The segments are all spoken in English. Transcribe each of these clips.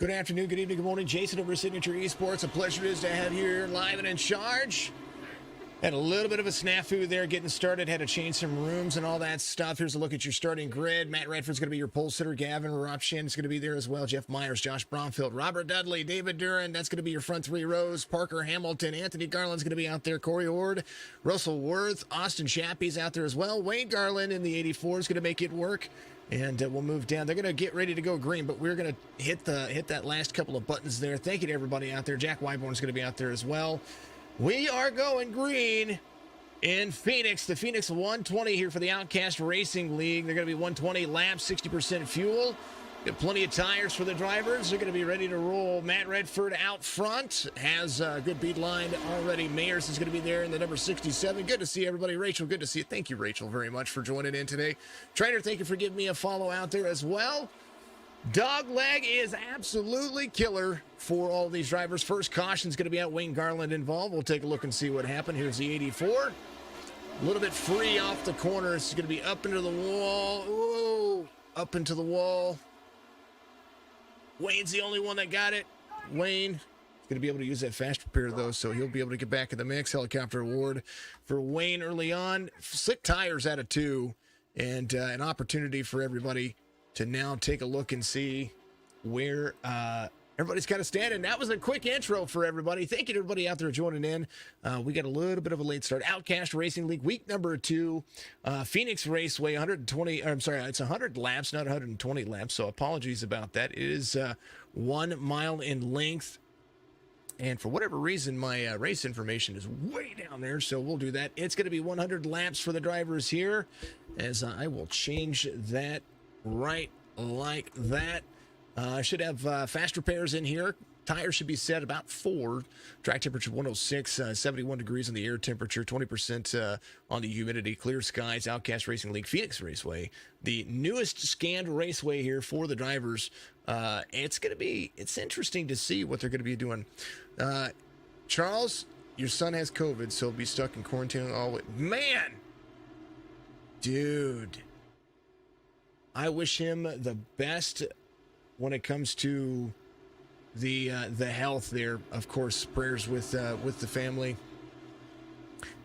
Good afternoon, good evening, good morning. Jason over at Signature Esports. A pleasure it is to have you here live and in charge. Had a little bit of a snafu there getting started. Had to change some rooms and all that stuff. Here's a look at your starting grid. Matt Redford's going to be your pole sitter. Gavin Rupshin is going to be there as well. Jeff Myers, Josh Bromfield, Robert Dudley, David Duran. That's going to be your front three rows. Parker Hamilton, Anthony Garland's going to be out there. Corey Ord, Russell Worth, Austin Shappy's out there as well. Wayne Garland in the 84 is going to make it work. And we'll move down. They're going to get ready to go green, but we're going to hit that last couple of buttons there. Thank you to everybody out there. Jack Wyborn's going to be out there as well. We are going green in Phoenix. The Pheonix 120 here for the OUTCAST Racing League. They're going to be 120 laps, 60% fuel. Got plenty of tires for the drivers. They're going to be ready to roll. Matt Redford out front has a good beat line already. Mayers is going to be there in the number 67. Good to see everybody. Rachel, good to see you. Thank you, Rachel, very much for joining in today. Trainer, thank you for giving me a follow out there as well. Dog leg is absolutely killer for all these drivers. First caution is going to be out. Wayne Garland involved. We'll take a look and see what happened. Here's the 84. A little bit free off the corner. It's going to be up into the wall. Ooh, up into the wall. Wayne's the only one that got it. Wayne is going to be able to use that fast repair, though, so he'll be able to get back in the mix. Helicopter award for Wayne early on. Slick tires out of 2, and an opportunity for everybody to now take a look and see where everybody's kind of standing. That was a quick intro for everybody. Thank you to everybody out there joining in. We got a little bit of a late start. OUTCAST Racing League, week number 2. Pheonix Raceway, 120. I'm sorry, it's 100 laps, not 120 laps. So apologies about that. It is 1 mile in length. And for whatever reason, my race information is way down there, so we'll do that. It's going to be 100 laps for the drivers here, as I will change that right like that. I should have fast repairs in here. Tires should be set about 4. Track temperature 106, 71 degrees on the air temperature, 20% on the humidity. Clear skies. OUTCAST Racing League, Pheonix Raceway, the newest scanned raceway here for the drivers. It's interesting to see what they're going to be doing. Charles, your son has COVID, so he'll be stuck in quarantine all week. Man, dude, I wish him the best when it comes to the health there. Of course, prayers with the family.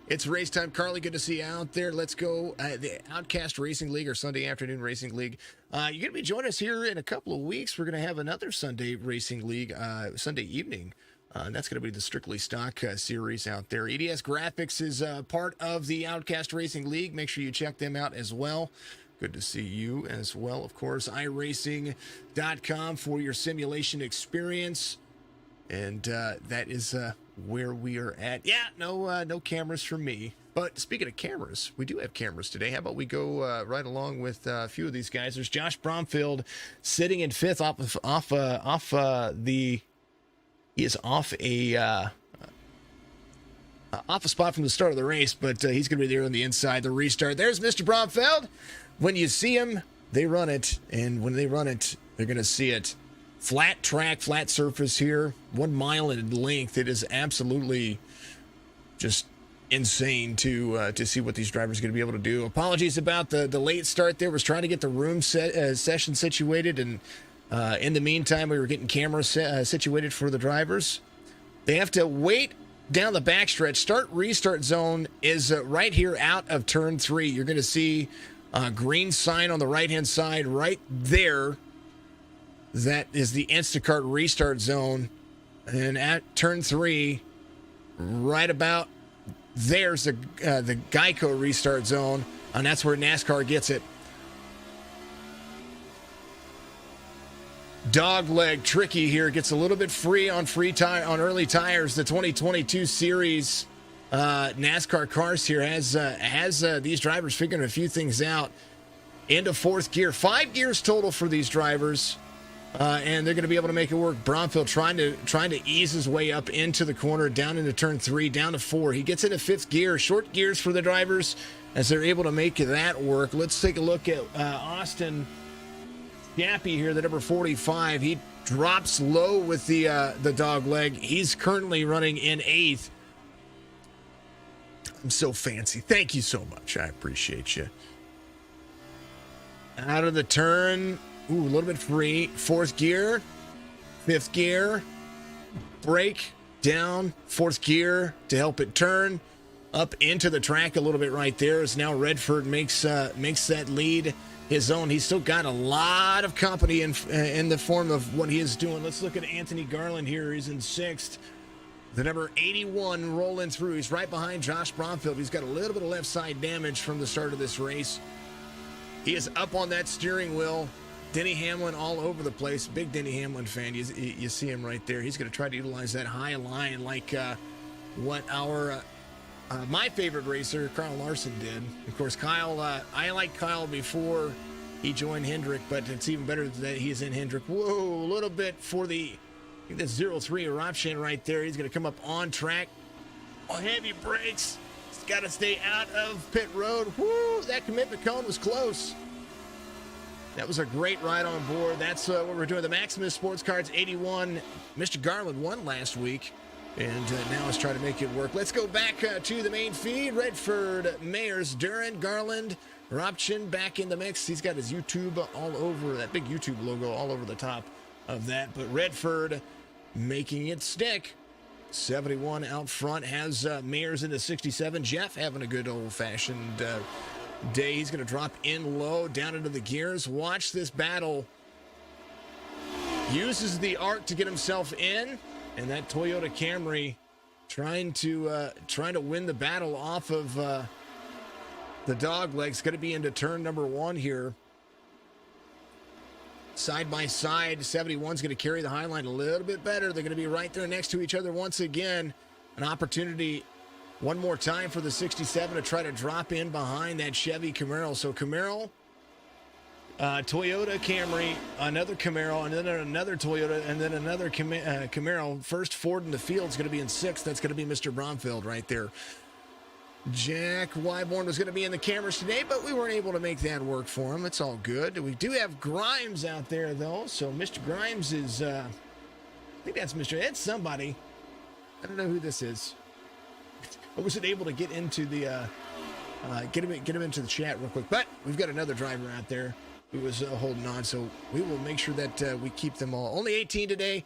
It's race time. Carly, good to see you out there. Let's go. The OUTCAST Racing League, or Sunday Afternoon Racing League. You're going to be joining us here in a couple of weeks. We're going to have another Sunday Racing League, Sunday evening. And that's going to be the Strictly Stock series out there. EDS Graphics is part of the OUTCAST Racing League. Make sure you check them out as well. Good to see you as well, of course. iRacing.com for your simulation experience. And that is where we are at. Yeah, no cameras for me. But speaking of cameras, we do have cameras today. How about we go right along with a few of these guys? There's Josh Bromfield sitting in 5th he is off a spot from the start of the race, but he's going to be there on the inside. The restart. There's Mr. Bromfield. When you see them, they run it, and when they run it, they're going to see it. Flat track, flat surface here, 1 mile in length. It is absolutely just insane to see what these drivers are going to be able to do. Apologies about the late start there. Was trying to get the room session situated, and in the meantime, we were getting cameras situated for the drivers. They have to wait down the backstretch. Restart zone is right here out of turn 3. You're going to see green sign on the right-hand side right there. That is the Instacart restart zone. And at turn 3, right about there's the Geico restart zone. And that's where NASCAR gets it. Dog leg tricky here. Gets a little bit free on early tires. The 2022 series NASCAR cars here has these drivers figuring a few things out. Into 4th gear. 5 gears total for these drivers. And they're going to be able to make it work. Bromfield trying to ease his way up into the corner, down into turn 3, down to 4. He gets into 5th gear. Short gears for the drivers as they're able to make that work. Let's take a look at Austin Yappy here, the number 45. He drops low with the dog leg. He's currently running in 8th. I'm so fancy. Thank you so much. I appreciate you. Out of the turn. Ooh, a little bit free. 4th gear. Fifth gear, brake, down, fourth gear to help it turn. Up into the track a little bit right there as now Redford makes that lead his own. He's still got a lot of company in the form of what he is doing. Let's look at Anthony Garland here. He's in sixth. The number 81 rolling through. He's right behind Josh Bromfield. He's got a little bit of left side damage from the start of this race. He is up on that steering wheel. Denny Hamlin all over the place. Big Denny Hamlin fan. You see him right there. He's going to try to utilize that high line like what our my favorite racer, Kyle Larson, did. Of course, Kyle, I liked Kyle before he joined Hendrick, but it's even better that he's in Hendrick. Whoa, a little bit for the, I think that's 0-3 eruption right there. He's going to come up on track. Oh, heavy brakes. He's got to stay out of pit road. Woo, that commitment cone was close. That was a great ride on board. That's what we're doing. The Maximus Sports Cards 81. Mr. Garland won last week. And now let's try to make it work. Let's go back to the main feed. Redford, Mayers, Duran, Garland, Robchin back in the mix. He's got his YouTube all over, that big YouTube logo all over the top of that. But Redford making it stick. 71 out front has Mayers into 67. Jeff having a good old-fashioned day. He's going to drop in low, down into the gears. Watch this battle. Uses the arc to get himself in. And that Toyota Camry trying to win the battle off of the dog legs. Going to be into turn number one here. Side by side, 71's going to carry the high line a little bit better. They're going to be right there next to each other once again. An opportunity one more time for the 67 to try to drop in behind that Chevy Camaro. So Camaro, Toyota Camry, another Camaro, and then another Toyota, and then another Camaro. First Ford in the field is going to be in sixth. That's going to be Mr. Bromfield right there. Jack Wyborn was going to be in the cameras today, but we weren't able to make that work for him. It's all good. We do have Grimes out there, though. So Mr. Grimes is, I think that's Mr. Ed somebody. I don't know who this is. I wasn't able to get into the, get him into the chat real quick. But we've got another driver out there who was holding on, so we will make sure that we keep them all. Only 18 today.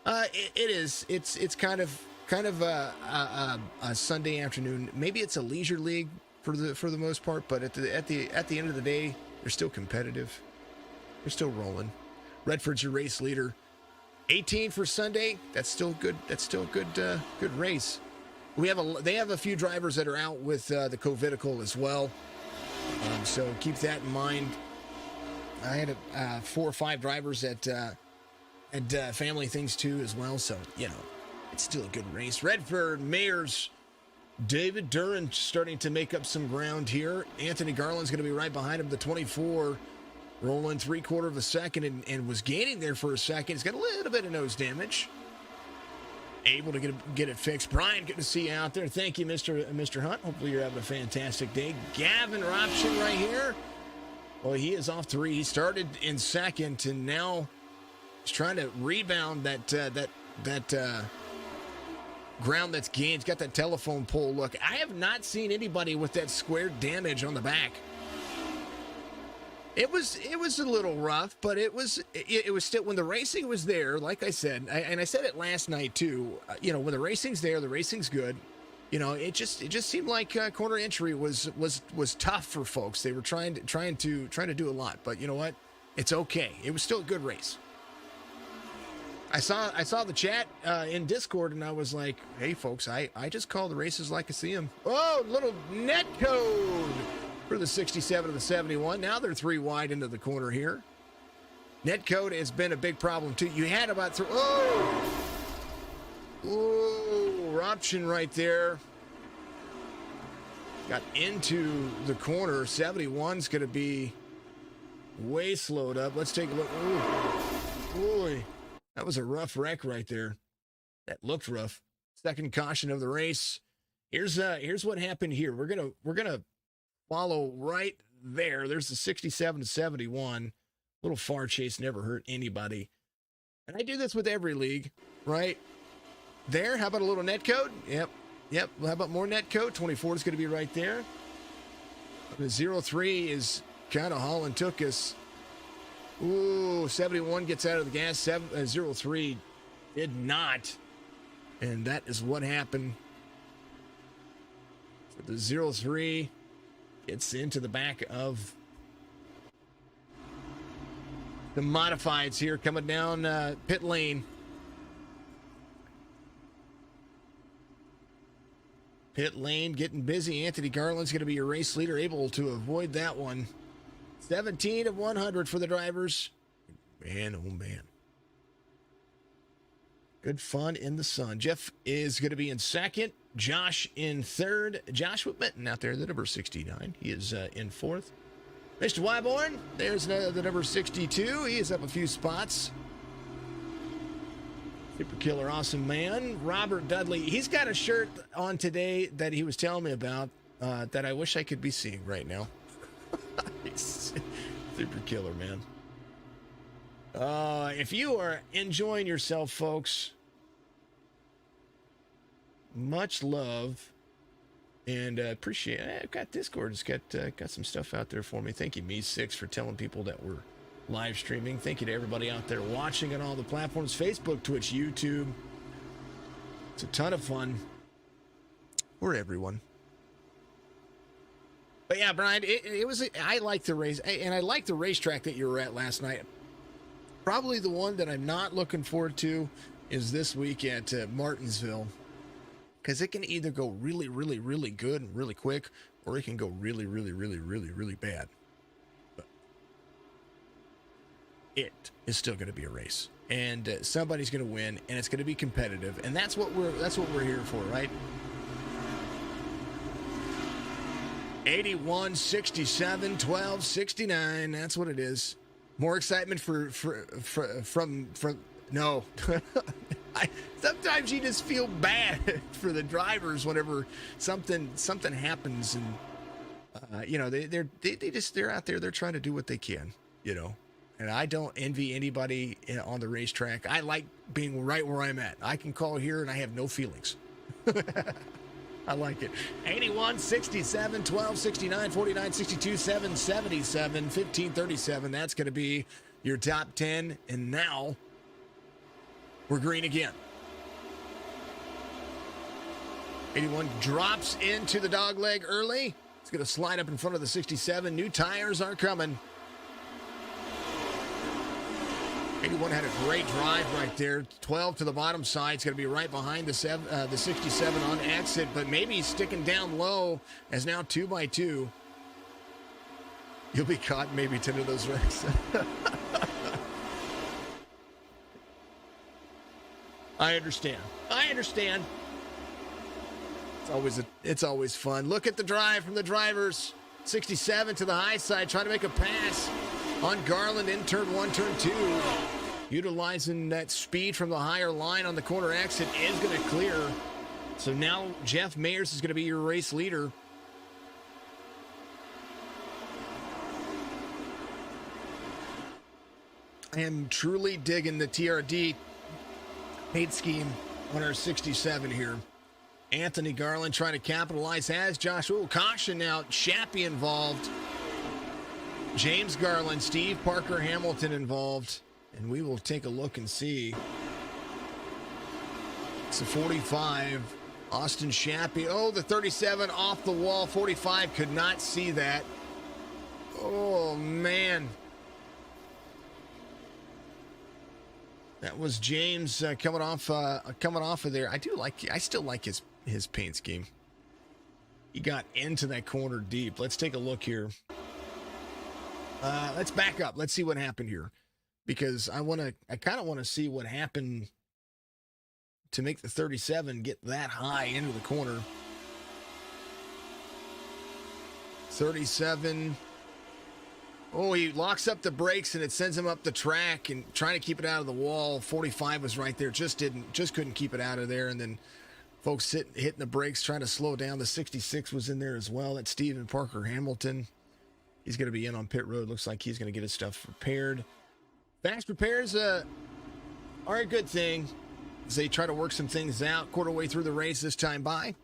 It's kind of a Sunday afternoon. Maybe it's a leisure league for the most part, but at the end of the day, they're still competitive. They're still rolling. Redford's your race leader. 18 for Sunday. That's still good. That's still a good race. They have a few drivers that are out with the Covitical as well. So keep that in mind. I had 4 or 5 drivers at family things too as well. So, it's still a good race. Redford, Mayers, David Duran starting to make up some ground here. Anthony Garland's going to be right behind him, the 24, rolling 3/4 of a second and was gaining there for a second. He's got a little bit of nose damage. Able to get it fixed. Brian, good to see you out there. Thank you, Mr. Hunt. Hopefully you're having a fantastic day. Gavin Robson right here. Well, he is off 3. He started in second, and now he's trying to rebound that ground that's gained. He's got that telephone pole look. I have not seen anybody with that squared damage on the back. It was a little rough, but it was still, when the racing was there, like I said, and I said it last night too, when the racing's there, the racing's good. It just seemed like corner entry was tough for folks. They were trying to do a lot, but you know what? It's okay. It was still a good race. I saw the chat in Discord, and I was like, hey folks, I just call the races like I see them. Oh, little net code for the 67 and the 71. Now they're 3 wide into the corner here. Net code has been a big problem too. You had about Robchin right there. Got into the corner. 71's going to be way slowed up. Let's take a look. Ooh. Boy, that was a rough wreck right there. That looked rough. Second caution of the race. Here's what happened here. We're gonna follow right there. There's the 67 to 71. Little far chase never hurt anybody. And I do this with every league, right? There, how about a little net code? Yep. How about more net code? 24 is going to be right there. The 03 is kind of hauling took us. Ooh, 71 gets out of the gas. 03 Did not. And that is what happened. So the 0-3 gets into the back of the modifieds here coming down pit lane. Pit lane getting busy. Anthony Garland's going to be your race leader, able to avoid that one. 17 of 100 for the drivers. Man, oh man. Good fun in the sun. Jeff is going to be in second. Josh in third. Joshua Benton out there, the number 69. He is in fourth. Mr. Wyborn, there's the number 62. He is up a few spots. Super killer, awesome man. Robert Dudley, he's got a shirt on today that he was telling me about that I wish I could be seeing right now. He's super killer, man. If you are enjoying yourself, folks, much love and appreciate it. I've got Discord. It's got some stuff out there for me. Thank you, Me6, for telling people that we're live streaming. Thank you to everybody out there watching on all the platforms, Facebook, Twitch, YouTube. It's a ton of fun for everyone. But yeah, Brian, it was, I like the race, and I like the racetrack that you were at last night. Probably the one that I'm not looking forward to is this week at Martinsville, because it can either go really, really, really good and really quick, or it can go really, really, really, really, really bad. But it is still going to be a race, and somebody's going to win, and it's going to be competitive, and that's what we're here for, right? 81, 67, 12, 69. That's what it is. More excitement from no. Sometimes you just feel bad for the drivers whenever something happens, and you know, they're out there, they're trying to do what they can, you know. And I don't envy anybody on the racetrack. I like being right where I'm at. I can call here and I have no feelings. I like it. 81, 67, 12, 69, 49, 62, 7, 77, 15, 37. That's going to be your top 10. And now we're green again. 81 drops into the dog leg early. It's going to slide up in front of the 67. New tires are coming. 81 had a great drive right there. 12 to the bottom side. It's going to be right behind the 67 on exit, but maybe he's sticking down low as now 2x2. You'll be caught in maybe 10 of those wrecks. I understand. It's always fun. Look at the drive from the drivers. 67 to the high side, trying to make a pass on Garland in turn 1, turn 2. Utilizing that speed from the higher line on the corner exit is going to clear. So now Jeff Mayers is going to be your race leader. I am truly digging the TRD paint scheme on our 67 here. Anthony Garland trying to capitalize, has Joshua. Caution now, Shappy involved. James Garland, Steve Parker Hamilton involved. And we will take a look and see. It's a 45. Austin Shappy. Oh, the 37 off the wall. 45 could not see that. Oh, man. That was James coming off of there. I still like his paint scheme. He got into that corner deep. Let's take a look here. Let's back up. Let's see what happened here, because I kind of want to see what happened to make the 37 get that high into the corner. 37. Oh, he locks up the brakes and it sends him up the track and trying to keep it out of the wall. 45 was right there, just couldn't keep it out of there. And then folks hitting the brakes, trying to slow down. The 66 was in there as well. That's Stephen Parker Hamilton. He's going to be in on pit road. Looks like he's going to get his stuff repaired. Fast repairs are a good thing as they try to work some things out. Quarter way through the race this time by.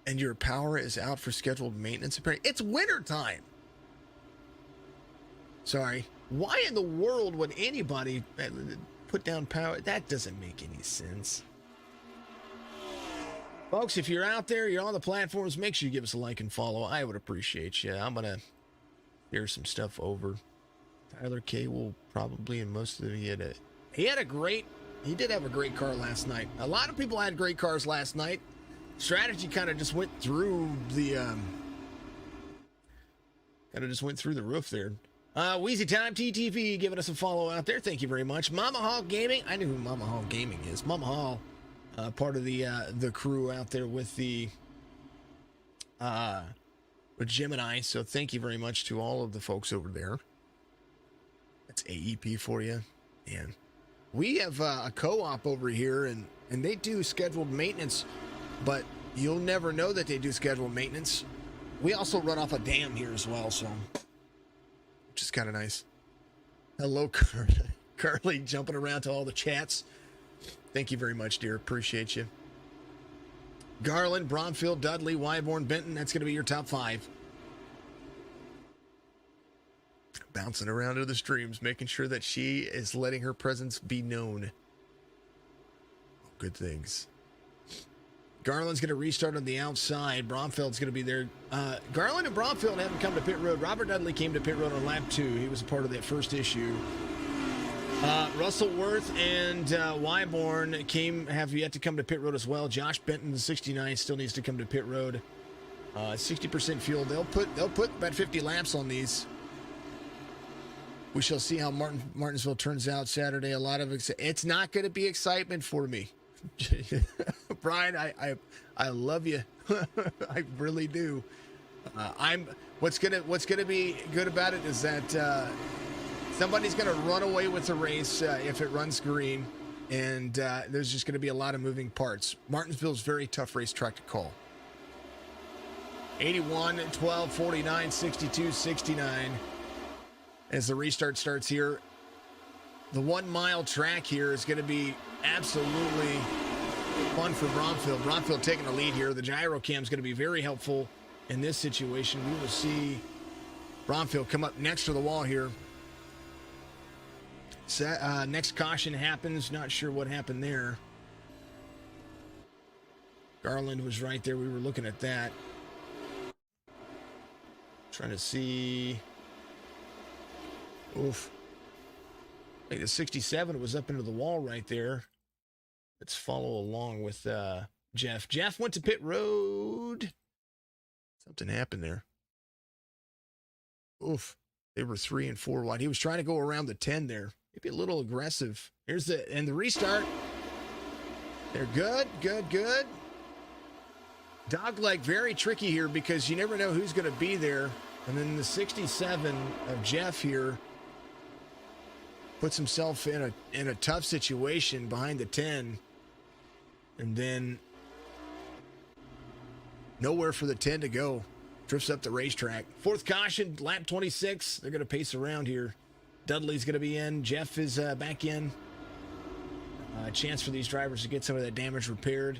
And your power is out for scheduled maintenance. It's winter time. Sorry. Why in the world would anybody put down power. That doesn't make any sense. Folks, if you're out there, you're on the platforms, make sure you give us a like and follow. I would appreciate you. I'm going to share some stuff over. Tyler K will probably, and most of he did have a great car last night. A lot of people had great cars last night. Strategy kind of just went through the roof there. Wheezy Time TTV giving us a follow out there. Thank you very much. Mama Hall Gaming. I know who Mama Hall Gaming is. Mama Hall, part of the crew out there with Gemini. So thank you very much to all of the folks over there. That's AEP for you. Man, we have a co-op over here, and they do scheduled maintenance, but you'll never know that they do scheduled maintenance. We also run off a dam here as well, so which is kind of nice. Hello, Carly, jumping around to all the chats. Thank you very much, dear. Appreciate you. Garland, Bromfield, Dudley, Wyborn, Benton. That's going to be your top 5. Bouncing around to the streams, making sure that she is letting her presence be known. Good things. Garland's going to restart on the outside. Bromfield's going to be there. Garland and Bromfield haven't come to pit road. Robert Dudley came to pit road on lap 2. He was a part of that first issue. Russell Worth and Wyborn have yet to come to pit road as well. Josh Benton, the 69, still needs to come to pit road. 60% fuel. They'll put about 50 laps on these. We shall see how Martinsville turns out Saturday. A lot of it's not going to be excitement for me. Brian, I love you. I really do. What's gonna be good about it is that somebody's gonna run away with the race if it runs green, and there's just gonna be a lot of moving parts. Martinsville's a very tough racetrack to call. 81, 12, 49, 62, 69. As the restart starts here, the 1 mile track here is going to be absolutely fun for Bromfield. Bromfield taking the lead here. The gyro cam is going to be very helpful in this situation. We will see Bromfield come up next to the wall here. Next caution happens. Not sure what happened there. Garland was right there. We were looking at that. Trying to see. Oof. I think the 67 was up into the wall right there. Let's follow along with Jeff. Jeff went to pit road. Something happened there. Oof. They were 3 and 4 wide. He was trying to go around the 10 there. Maybe a little aggressive. Here's the restart. They're good. Dogleg very tricky here because you never know who's going to be there. And then the 67 of Jeff here puts himself in a tough situation behind the 10, and then nowhere for the 10 to go. Drifts up the racetrack. 4th caution, lap 26. They're going to pace around here. Dudley's going to be in. Jeff is back in. A chance for these drivers to get some of that damage repaired.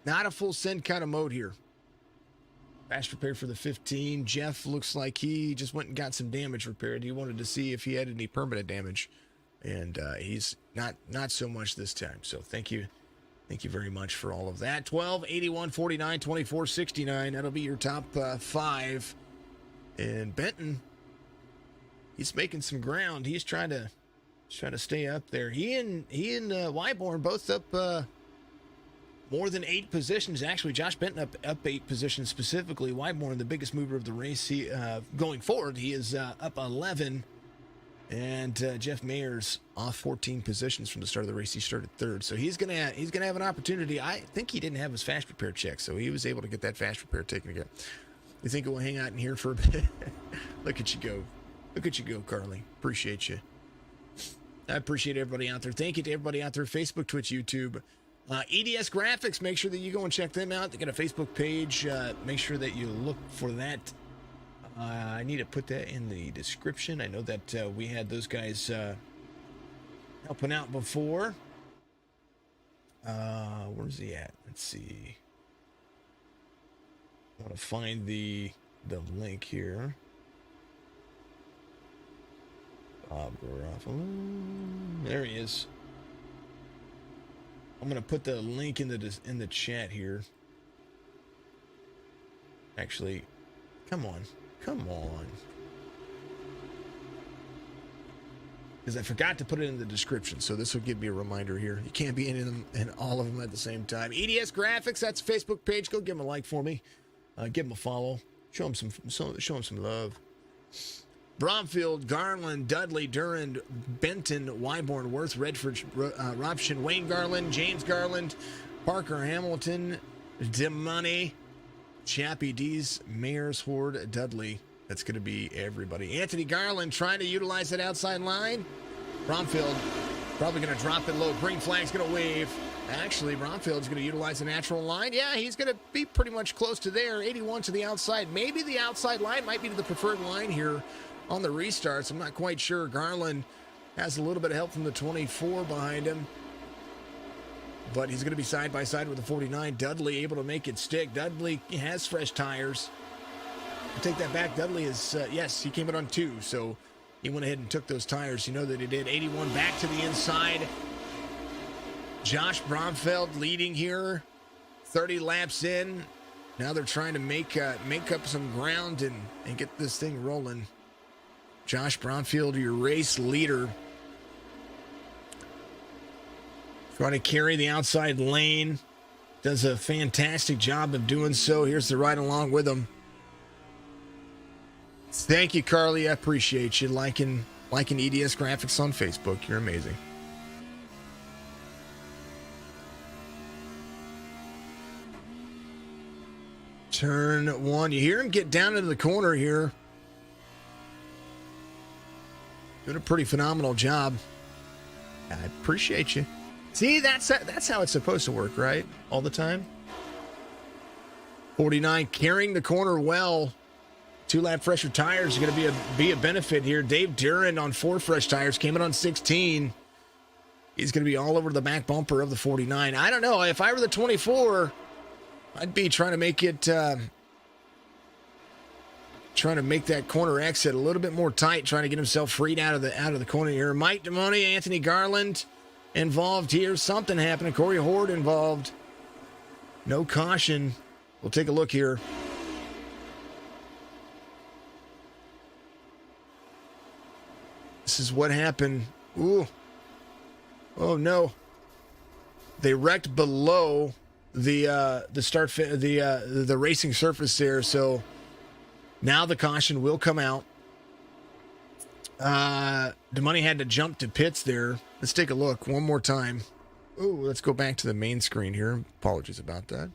Not a full send kind of mode here. Fast repair for the 15. Jeff looks like he just went and got some damage repaired. He wanted to see if he had any permanent damage, and he's not so much this time. So thank you very much for all of that. 12, 81, 49, 24, 69. That'll be your top 5. And Benton, he's making some ground. He's trying to stay up there. He and Wyborn both up. More than 8 positions. Actually, Josh Benton up 8 positions specifically. Wyborn, the biggest mover of the race. He going forward, he is up 11. And Jeff Mayer's off 14 positions from the start of the race. He started 3rd. So he's gonna have an opportunity. I think he didn't have his fast repair check, so he was able to get that fast repair taken again. You think we'll hang out in here for a bit? Look at you go, Carly. Appreciate you. I appreciate everybody out there. Thank you to everybody out there. Facebook, Twitch, YouTube. EDS Graphics, make sure that you go and check them out. They got a Facebook page. Make sure that you look for that. I need to put that in the description. I know that we had those guys helping out before. Where's he at? Let's see. I want to find the link here. There he is. I'm gonna put the link in the chat here. Actually, come on. Because I forgot to put it in the description, so this will give me a reminder here. You can't be in them and all of them at the same time. EDS Graphics, that's a Facebook page. Go give them a like for me. Give them a follow. Show them some love. Bromfield, Garland, Dudley, Durand, Benton, Wyborn, Worth, Redford, Robson, Wayne Garland, James Garland, Parker Hamilton, DeMoney, Chappie D's, Mayors, Horde, Dudley. That's going to be everybody. Anthony Garland trying to utilize that outside line. Bromfield probably going to drop it low. Green flag's going to wave. Actually, Bromfield's going to utilize the natural line. Yeah, he's going to be pretty much close to there. 81 to the outside. Maybe the outside line might be the preferred line here on the restarts. I'm not quite sure. Garland has a little bit of help from the 24 behind him. But he's going to be side by side with the 49. Dudley able to make it stick. Dudley has fresh tires. I'll take that back. Dudley is, yes, he came in on 2. So he went ahead and took those tires. You know that he did. 81 back to the inside. Josh Bromfield leading here. 30 laps in. Now they're trying to make up some ground and get this thing rolling. Josh Bromfield, your race leader. Trying to carry the outside lane. Does a fantastic job of doing so. Here's the ride along with him. Thank you, Carly. I appreciate you liking EDS Graphics on Facebook. You're amazing. Turn 1. You hear him get down into the corner here. Doing a pretty phenomenal job. I appreciate you. See, that's how it's supposed to work, right? All the time. 49 carrying the corner well. 2-lap fresher tires are going to be a benefit here. Dave Durand on 4 fresh tires came in on 16. He's going to be all over the back bumper of the 49. I don't know. If I were the 24, I'd be trying to make it, trying to make that corner exit a little bit more tight, trying to get himself freed out of the corner here. Mike DeMoney, Anthony Garland involved here. Something happening. Corey Horde involved. No caution. We'll take a look here. This is what happened. Ooh. Oh no. They wrecked below the racing surface there, so now the caution will come out. DeMoney had to jump to pits there. Let's take a look one more time. Ooh, let's go back to the main screen here. Apologies about that.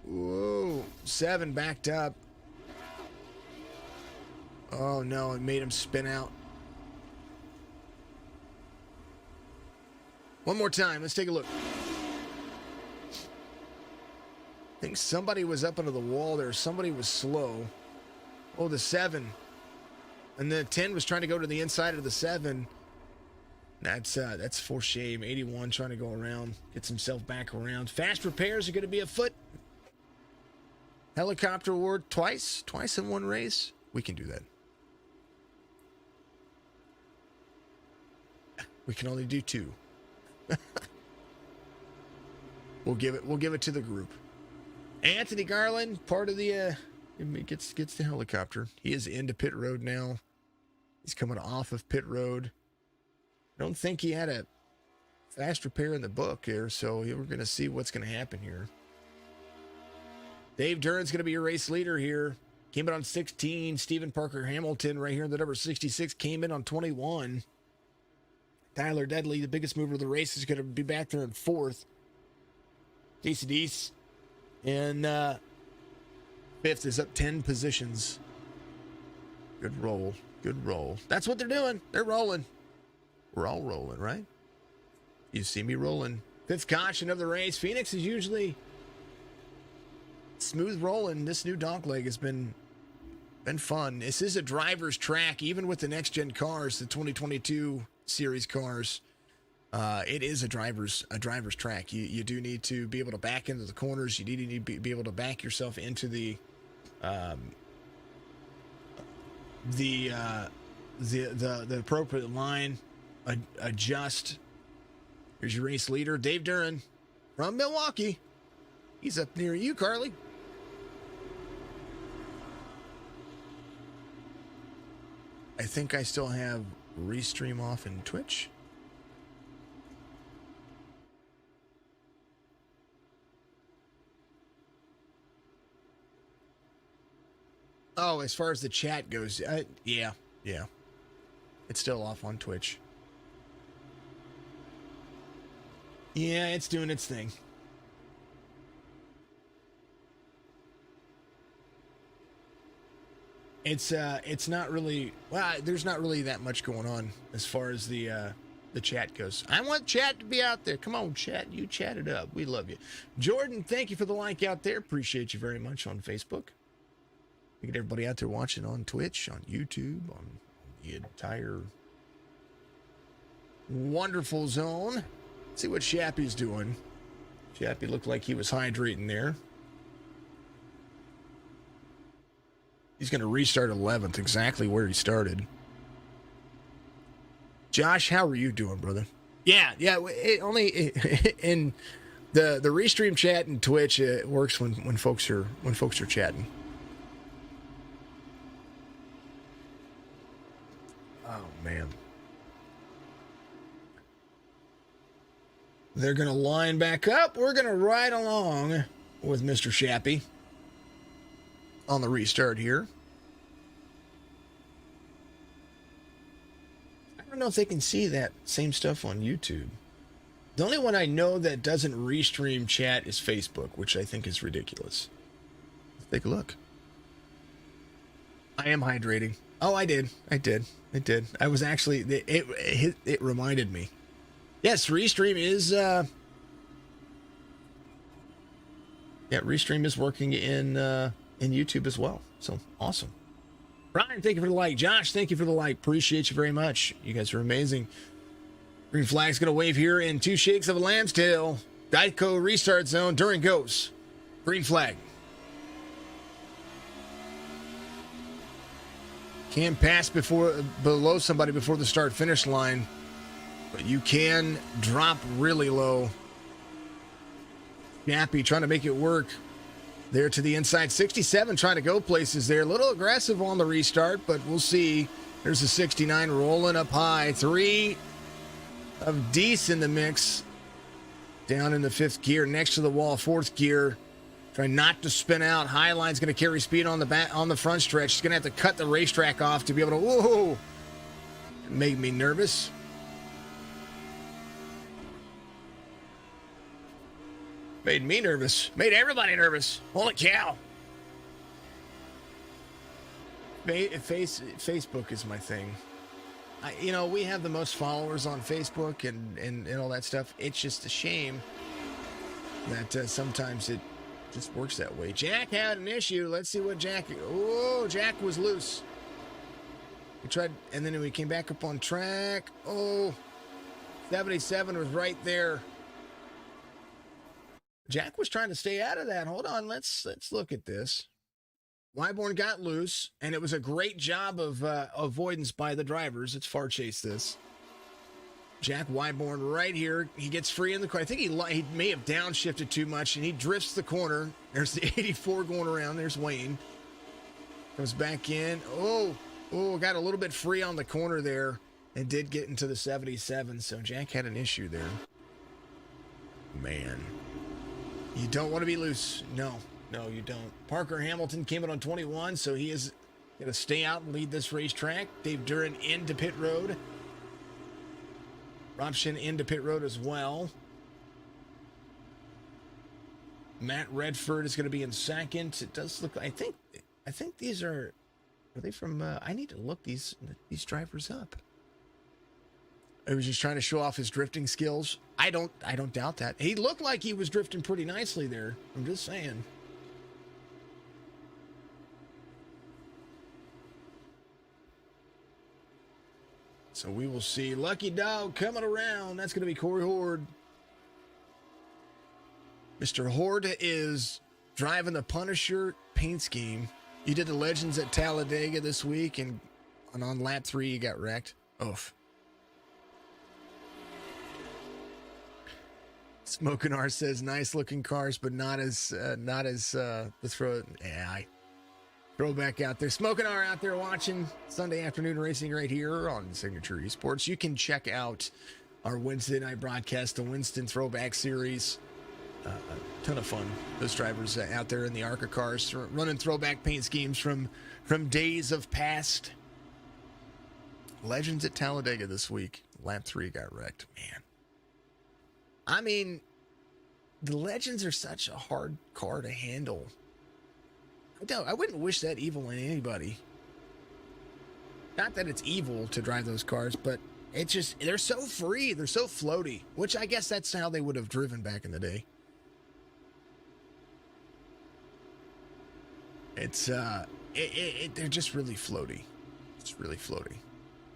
Whoa, 7 backed up. Oh no, it made him spin out. One more time, let's take a look. I think somebody was up under the wall there. Somebody was slow. Oh, the 7. And the 10 was trying to go to the inside of the 7. That's for shame. 81 trying to go around, gets himself back around. Fast repairs are going to be afoot. Helicopter award twice in one race. We can do that. We can only do 2. We'll give it to the group. Anthony Garland, part of the gets the helicopter. He is into pit road now. He's coming off of pit road. I don't think he had a fast repair in the book here, so we're going to see what's going to happen here. Dave Durand's going to be your race leader here. Came in on 16. Stephen Parker Hamilton right here in the number 66 came in on 21. Tyler Dudley, the biggest mover of the race, is going to be back there in 4th. Casey Deese in 5th is up 10 positions. Good roll. Good roll. That's what they're doing. They're rolling. We're all rolling, right? You see me rolling. 5th caution of the race. Phoenix is usually smooth rolling. This new dogleg has been fun. This is a driver's track, even with the next-gen cars, the 2022 series cars. It is a driver's track. You do need to be able to back into the corners. You need to be able to back yourself into the the appropriate line, adjust. Here's your race leader, Dave Duran from Milwaukee. He's up near you, Carly. I think I still have Restream off in Twitch. Oh, as far as the chat goes, yeah. It's still off on Twitch. Yeah, it's doing its thing. It's not really, well, there's not really that much going on as far as the chat goes. I want chat to be out there. Come on, chat. You chat it up. We love you. Jordan, thank you for the like out there. Appreciate you very much on Facebook. We get everybody out there watching on Twitch, on YouTube, on the entire wonderful zone. Let's see what Shappy's doing. Shappy looked like he was hydrating there. He's going to restart 11th, exactly where he started. Josh, how are you doing, brother? Yeah. In the restream chat and Twitch, it works when folks are chatting. Oh man, they're going to line back up. We're going to ride along with Mr. Shappy on the restart here. I don't know if they can see that same stuff on YouTube. The only one I know that doesn't restream chat is Facebook, which I think is ridiculous. Let's take a look. I am hydrating. Oh, I did. I was actually, it reminded me. Yes, restream is, restream is working in YouTube as well. So awesome. Brian, thank you for the like. Josh, thank you for the like. Appreciate you very much. You guys are amazing. Green flag's going to wave here in 2 shakes of a lamb's tail. Geico restart zone. Duran goes. Green flag. Can't pass below somebody before the start finish line, but you can drop really low. Shappy trying to make it work. There to the inside. 67 trying to go places there. A little aggressive on the restart, but we'll see. There's a 69 rolling up high. 3 of Deese in the mix. Down in the 5th gear, next to the wall, 4th gear. Trying not to spin out. Highline's going to carry speed on the front stretch. She's going to have to cut the racetrack off to be able to, whoa! It made me nervous. Made me nervous. Made everybody nervous. Holy cow. Facebook is my thing. We have the most followers on Facebook and all that stuff. It's just a shame that sometimes it just works that way. Jack had an issue. Let's see what Jack... Oh, Jack was loose. We tried, and then we came back up on track. Oh, 77 was right there. Jack was trying to stay out of that. Hold on, let's look at this. Wyborn got loose, and it was a great job of avoidance by the drivers. Let's far chase this. Jack Wyborn right here. He gets free in the corner. I think he may have downshifted too much, and he drifts the corner. There's the 84 going around. There's Wayne. Comes back in. Oh, got a little bit free on the corner there, and did get into the 77. So Jack had an issue there. Man. You don't want to be loose. No, you don't. Parker Hamilton came in on 21, so he is going to stay out and lead this racetrack. Dave Duran into pit road. Rob Shin into pit road as well. Matt Redford is going to be in second. It does look, I think these are they from, I need to look these drivers up. He was just trying to show off his drifting skills. I don't doubt that. He looked like he was drifting pretty nicely there. I'm just saying. So we will see. Lucky Dog coming around. That's going to be Corey Horde. Mr. Horde is driving the Punisher paint scheme. You did the Legends at Talladega this week, and And on lap 3, you got wrecked. Oof. Smoking R says, nice looking cars, but not as the throwback out there. Smoking R out there watching Sunday afternoon racing right here on Signature Esports. You can check out our Wednesday night broadcast, the Winston Throwback Series. A ton of fun. Those drivers out there in the ARCA cars running throwback paint schemes from days of past. Legends at Talladega this week. Lap 3 got wrecked. Man. I mean, the Legends are such a hard car to handle. I wouldn't wish that evil on anybody. Not that it's evil to drive those cars, but it's just, they're so free. They're so floaty, which I guess that's how they would have driven back in the day. It's, they're just really floaty. It's really floaty.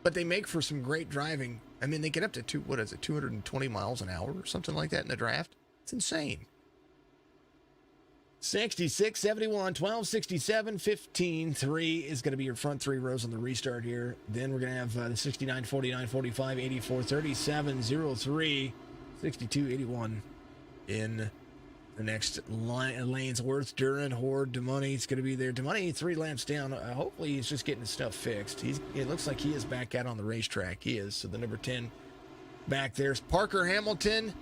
But they make for some great driving. I mean, they get up to 220 miles an hour or something like that in the draft. It's insane. 66, 71, 12, 67, 15, 3 is going to be your front 3 rows on the restart here. Then we're going to have the 69, 49, 45, 84, 37, 03, 62, 81 in the next lanes. Worth, Duran, Horde, DeMoney. It's going to be there. DeMoney 3 laps down. Hopefully he's just getting his stuff fixed. It looks like he is back out on the racetrack. He is. So the number 10 back there's Parker Hamilton,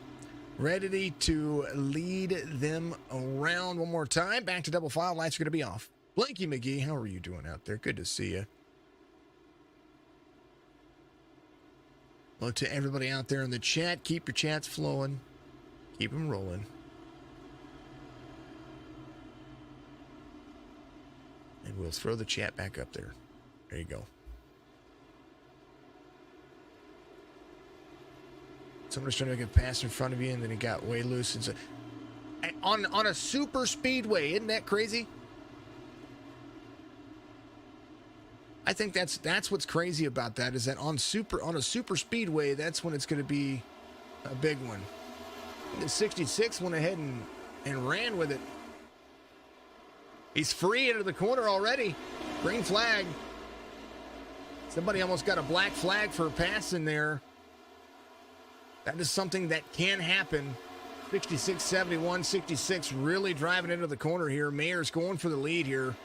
ready to lead them around one more time. Back to double file. Lights are going to be off. Blanky McGee, how are you doing out there? Good to see you. Hello to everybody out there in the chat. Keep your chats flowing. Keep them rolling. And we'll throw the chat back up there. There you go. Someone's trying to get past in front of you, and then he got way loose. And so, on a super speedway, isn't that crazy? I think that's what's crazy about that, is that on a super speedway, that's when it's going to be a big one. The 66 went ahead and ran with it. He's free into the corner already. Green flag. Somebody almost got a black flag for passing there. That is something that can happen. 66, 71, 66 really driving into the corner here. Mayer's going for the lead here.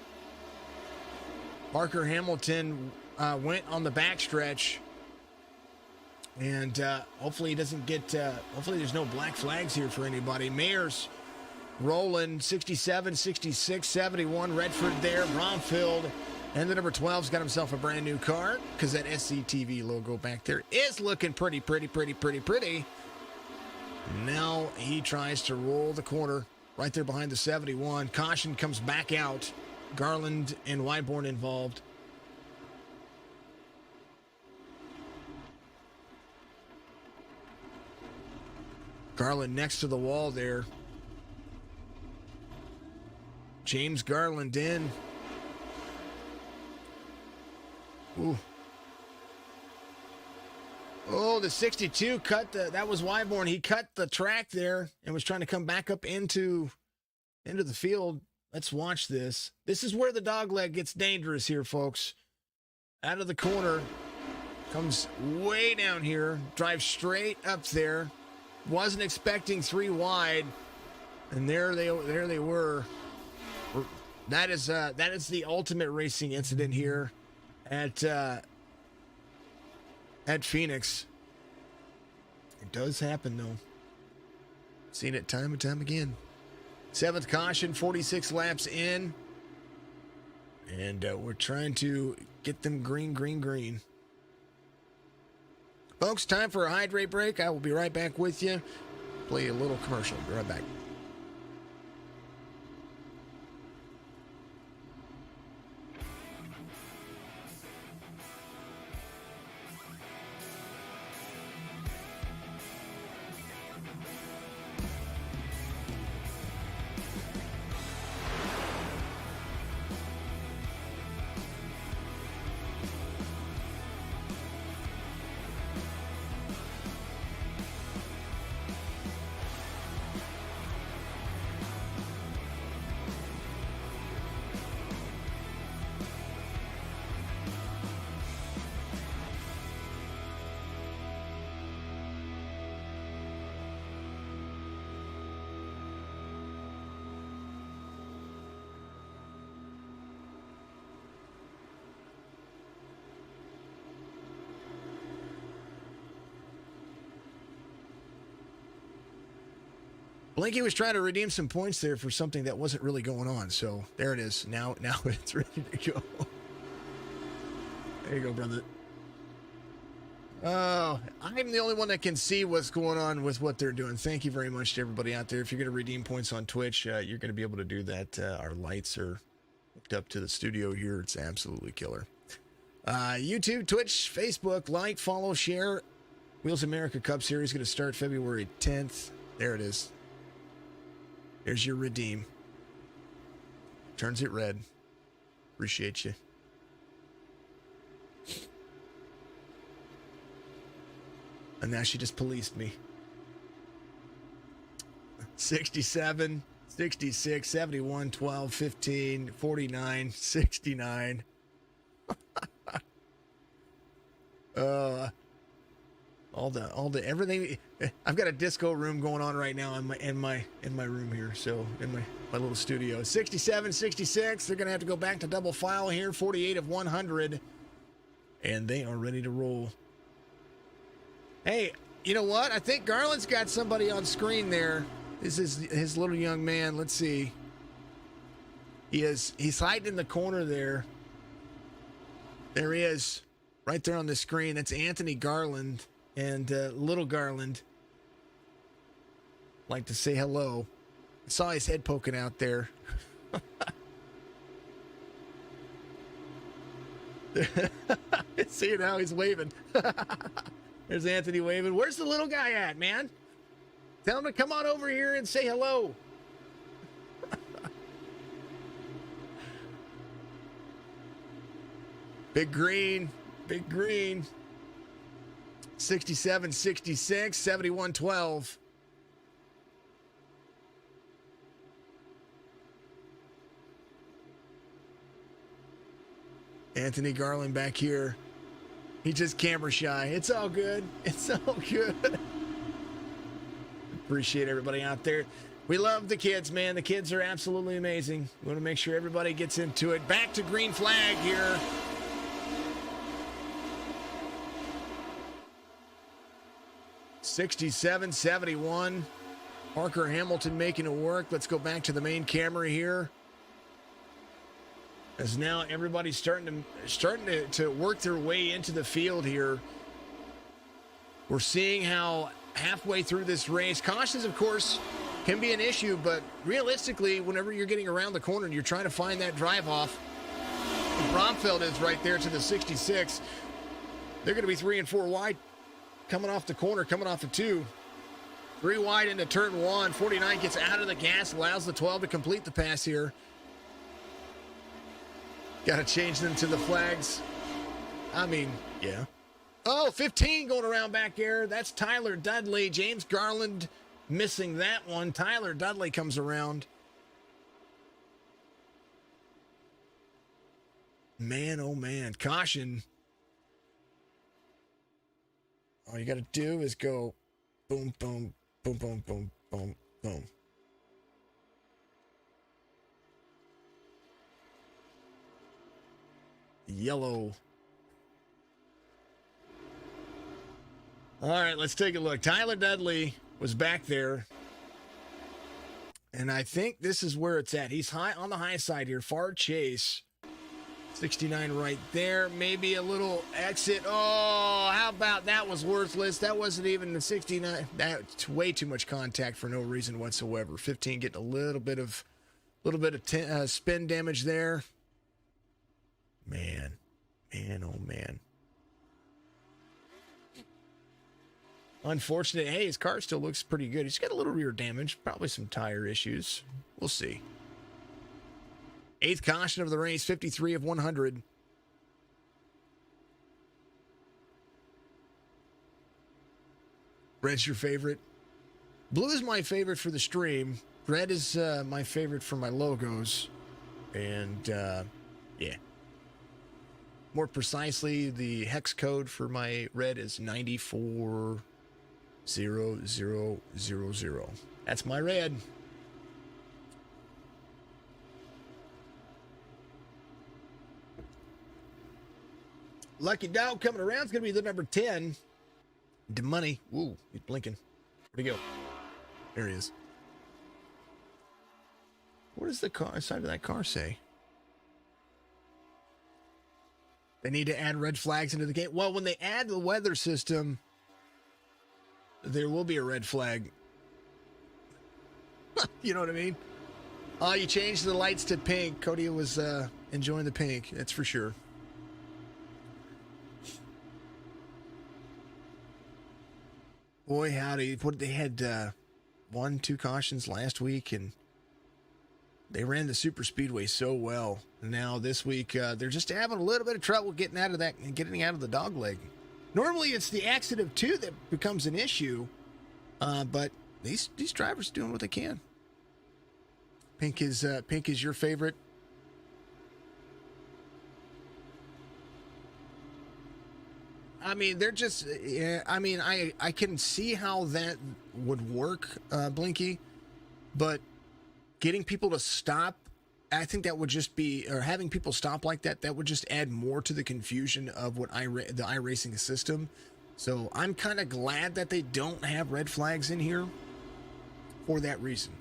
Parker Hamilton went on the backstretch. And hopefully he doesn't get, hopefully there's no black flags here for anybody. Mayer's rolling 67, 66, 71. Redford there, Bromfield. And the number 12's got himself a brand new car, because that SCTV logo back there is looking pretty. Now he tries to roll the corner right there behind the 71. Caution comes back out. Garland and Wyborn involved. Garland next to the wall there. James Garland in. Ooh. Oh, the 62 cut that was Wyborn. He cut the track there and was trying to come back up into the field. Let's watch this. This is where the dogleg gets dangerous here, folks. Out of the corner. Comes way down here. Drives straight up there. Wasn't expecting 3 wide. And there they were. That is the ultimate racing incident here at Phoenix. It does happen, though. Seen it time and time again. 7th caution, 46 laps in. And we're trying to get them green. Folks, time for a hydrate break. I will be right back with you. Play a little commercial. Be right back. Blinky was trying to redeem some points there for something that wasn't really going on. So there it is. Now it's ready to go. There you go, brother. Oh, I'm the only one that can see what's going on with what they're doing. Thank you very much to everybody out there. If you're going to redeem points on Twitch, you're going to be able to do that. Our lights are hooked up to the studio here. It's absolutely killer. YouTube, Twitch, Facebook, like, follow, share. Wheels America Cup Series going to start February 10th. There it is. There's your redeem. Turns it red. Appreciate you. And now she just policed me. 67, 66, 71, 12, 15, 49, 69. All the everything. I've got a disco room going on right now in my room here. So in my little studio. 67, 66. They're gonna have to go back to double file here. 48 of 100, and they are ready to roll. Hey, you know what? I think Garland's got somebody on screen there. This is his little young man. Let's see. He's hiding in the corner there. There he is, right there on the screen. That's Anthony Garland and little Garland. Like to say hello. I saw his head poking out there. See now he's waving. There's Anthony waving. Where's the little guy at, man? Tell him to come on over here and say hello. Big green. Big green. 67, 66, 71, 12. Anthony Garland back here. He's just camera shy. It's all good. It's all good. Appreciate everybody out there. We love the kids, man. The kids are absolutely amazing. We want to make sure everybody gets into it. Back to green flag here. '67, '71. Parker Hamilton making it work. Let's go back to the main camera here. As now everybody's starting to work their way into the field here. We're seeing how halfway through this race, cautions, of course, can be an issue, but realistically, whenever you're getting around the corner and you're trying to find that drive off, Bromfeld is right there to the 66. They're going to be 3 and 4 wide coming off the corner, coming off the 2. 3 wide into turn 1. 49 gets out of the gas, allows the 12 to complete the pass here. Got to change them to the flags. I mean, yeah. Oh, 15 going around back there. That's Tyler Dudley. James Garland missing that one. Tyler Dudley comes around. Man, oh man. Caution. All you got to do is go boom, boom, boom, boom, boom, boom, boom. Yellow. All right, let's take a look. Tyler Dudley was back there. And I think this is where it's at. He's high on the high side here. Far chase. 69 right there. Maybe a little exit. Oh, how about that was worthless. That wasn't even the 69. That's way too much contact for no reason whatsoever. 15 getting a little bit of spin damage there. Man, oh man. Unfortunate. Hey, his car still looks pretty good. He's got a little rear damage, probably some tire issues. We'll see. 8th caution of the race, 53 of 100. Red's your favorite? Blue is my favorite for the stream. Red is my favorite for my logos. And, yeah. More precisely, the hex code for my red is 940000. That's my red. Lucky Dog coming around is going to be the number 10. The money. Ooh, he's blinking. Where'd he go? There he is. What does the car side of that car say? They need to add red flags into the game. Well, when they add the weather system, there will be a red flag. You know what I mean? Oh, you changed the lights to pink. Cody was enjoying the pink. That's for sure. Boy, howdy. They had 1-2 cautions last week, and they ran the super speedway so well. Now this week, they're just having a little bit of trouble getting out of that and getting out of the dog leg. Normally, it's the exit of 2 that becomes an issue, but these drivers are doing what they can. Pink is your favorite. I mean, they're just. Yeah, I mean, I can see how that would work, Blinky, but getting people to stop, I think that would just be, or having people stop like that, that would just add more to the confusion of what the iRacing system. So I'm kind of glad that they don't have red flags in here for that reason.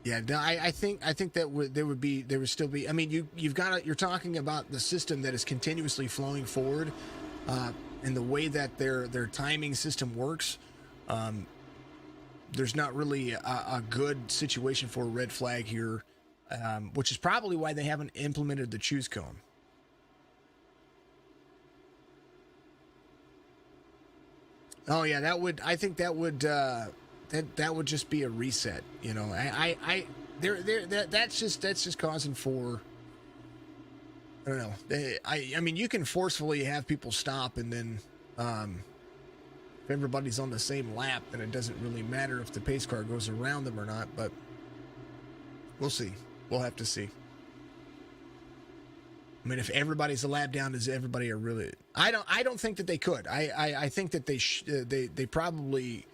Yeah, I think that there would still be. I mean, you're talking about the system that is continuously flowing forward, and the way that their timing system works. There's not really a good situation for a red flag here, which is probably why they haven't implemented the choose cone. Oh yeah, I think that would just be a reset. You know, that's just causing for. I don't know. I mean, you can forcefully have people stop, and then if everybody's on the same lap, then it doesn't really matter if the pace car goes around them or not. But we'll see. We'll have to see. I mean, if everybody's a lap down, does everybody are really? I don't think that they could. I think that they probably.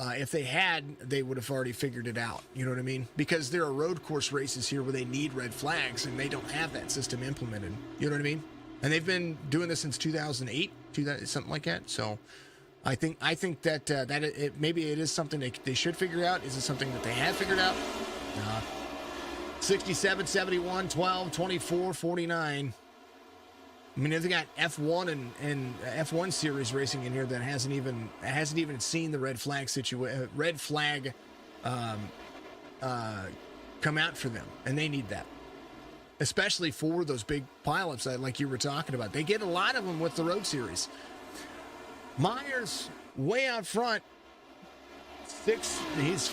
If they had, they would have already figured it out. You know what I mean? Because there are road course races here where they need red flags, and they don't have that system implemented. You know what I mean? And they've been doing this since 2008, something like that. So I think that maybe it is something they should figure out. Is it something that they have figured out? 67, 71, 12, 24, 49. I mean, they got F1 and F1 series racing in here that hasn't even seen the red flag come out for them, and they need that, especially for those big pileups that, like you were talking about. They get a lot of them with the road series. Myers way out front. You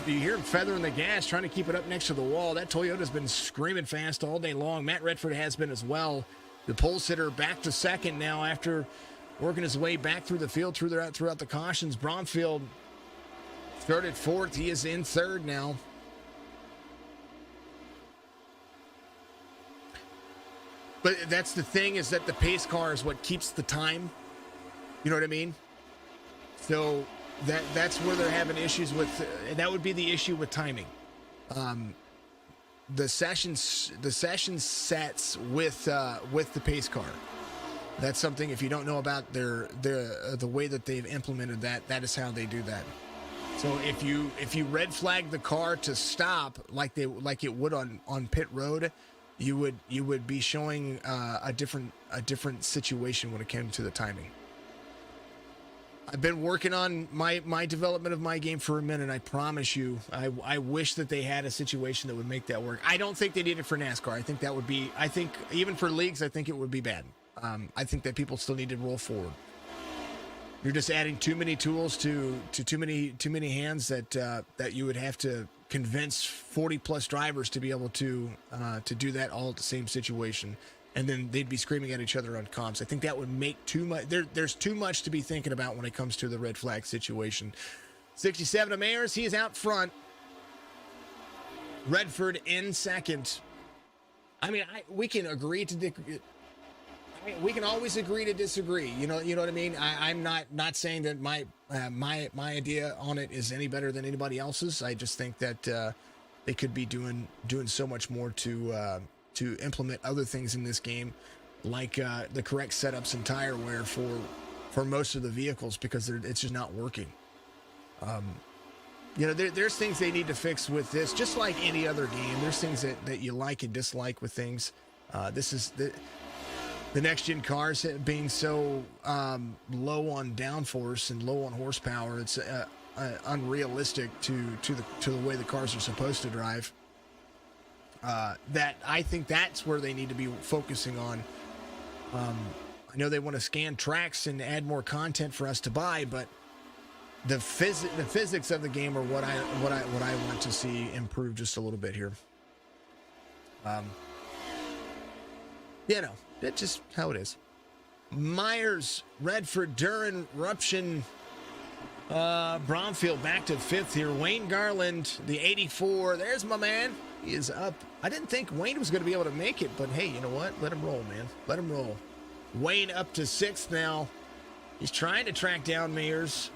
hear him feathering the gas, trying to keep it up next to the wall. That Toyota's been screaming fast all day long. Matt Redford has been as well. The pole sitter back to second now after working his way back through the field throughout the cautions. Bromfield started fourth. He is in third now. But that's the thing, is that the pace car is what keeps the time. You know what I mean? So that's where they're having issues with. That would be the issue with timing. The session sets with the pace car. That's something, if you don't know about the way that they've implemented that is how they do that. So if you red flag the car to stop like it would on pit road, you would be showing a different situation when it came to the timing. I've been working on my development of my game for a minute. I promise you, I wish that they had a situation that would make that work. I don't think they need it for NASCAR. I think even for leagues, I think it would be bad. I think that people still need to roll forward. You're just adding too many tools to too many hands that you would have to convince 40 plus drivers to be able to do that all at the same situation. And then they'd be screaming at each other on comps. I think that would make too much. There's too much to be thinking about when it comes to the red flag situation. 67 of Mayers, he is out front. Redford in second. I mean, we can agree to. We can always agree to disagree. You know what I mean. I'm not saying that my idea on it is any better than anybody else's. I just think that they could be doing so much more to implement other things in this game, like the correct setups and tire wear for most of the vehicles, because it's just not working. there's things they need to fix with this, just like any other game. There's things that you like and dislike with things. This is the next-gen cars being so low on downforce and low on horsepower. It's unrealistic to the way the cars are supposed to drive. That I think that's where they need to be focusing on. I know they want to scan tracks and add more content for us to buy, but the physics of the game are what I want to see improve just a little bit here. That's just how it is. Myers, Redford, Duran, Ruption, Bromfield back to 5th here. Wayne Garland, the 84. There's my man. He is up. I didn't think Wayne was going to be able to make it, but hey, you know what? Let him roll, man. Let him roll. Wayne up to 6th now. He's trying to track down Myers.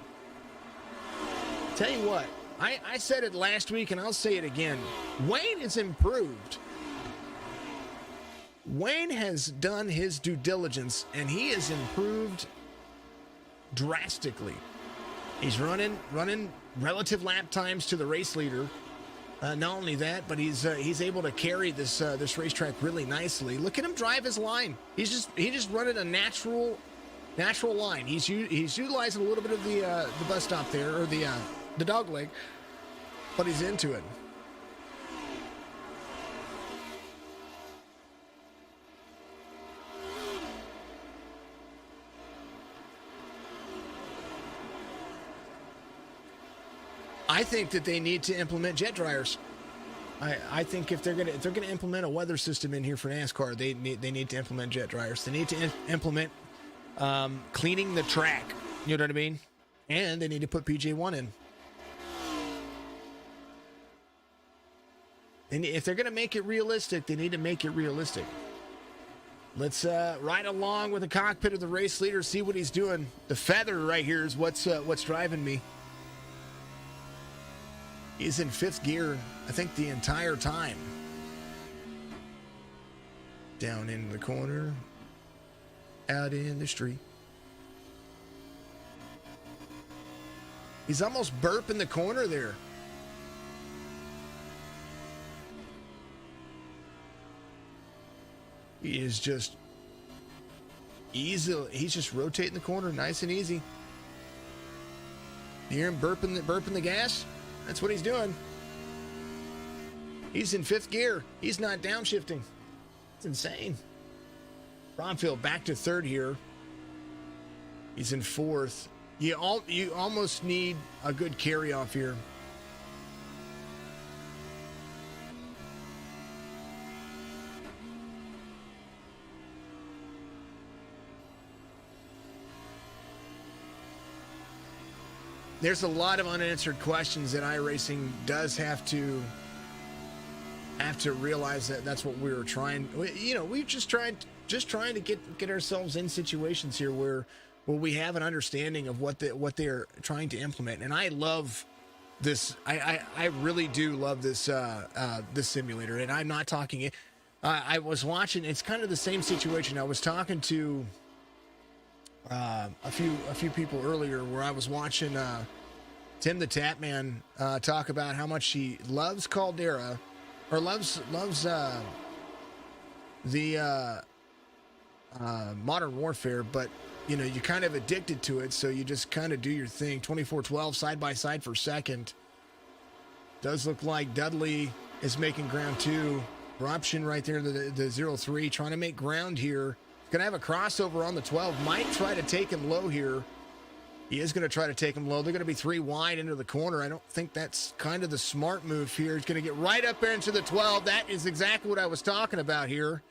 Tell you what, I said it last week and I'll say it again. Wayne is improved. Wayne has done his due diligence and he has improved drastically. He's running relative lap times to the race leader. Not only that, but he's able to carry this racetrack really nicely. Look at him drive his line. He just running a natural line. He's utilizing a little bit of the bus stop there, or the dog leg, but he's into it. I think that they need to implement jet dryers. I think if they're gonna implement a weather system in here for NASCAR, they need to implement jet dryers. They need to implement cleaning the track. You know what I mean? And they need to put PJ1 in. And if they're gonna make it realistic, they need to make it realistic. Let's ride along with the cockpit of the race leader, see what he's doing. The feather right here is what's driving me. He's in 5th gear, I think, the entire time. Down in the corner, out in the street. He's almost burping the corner there. He is just easy. He's just rotating the corner nice and easy. You hear him burping the gas? That's what he's doing. He's in 5th gear. He's not downshifting. It's insane. Bromfield back to 3rd here. He's in 4th. You almost need a good carry off here. There's a lot of unanswered questions that iRacing does have to realize that that's what we were trying. We're just trying to get ourselves in situations here where we have an understanding of what they're trying to implement. And I love this. I really do love this this simulator. And I'm not talking. I was watching. It's kind of the same situation. I was talking to a few people earlier where I was watching Tim the Tapman talk about how much he loves Caldera, or loves the Modern Warfare, but you're kind of addicted to it, so you just kind of do your thing. 24-12 side by side for 2nd. Does look like Dudley is making ground 2. Eruption right there, the 0-3, trying to make ground here. Gonna have a crossover on the 12. Might try to take him low here. He is gonna try to take him low. They're gonna be 3 wide into the corner. I don't think that's kind of the smart move here. He's gonna get right up there into the 12. That is exactly what I was talking about here.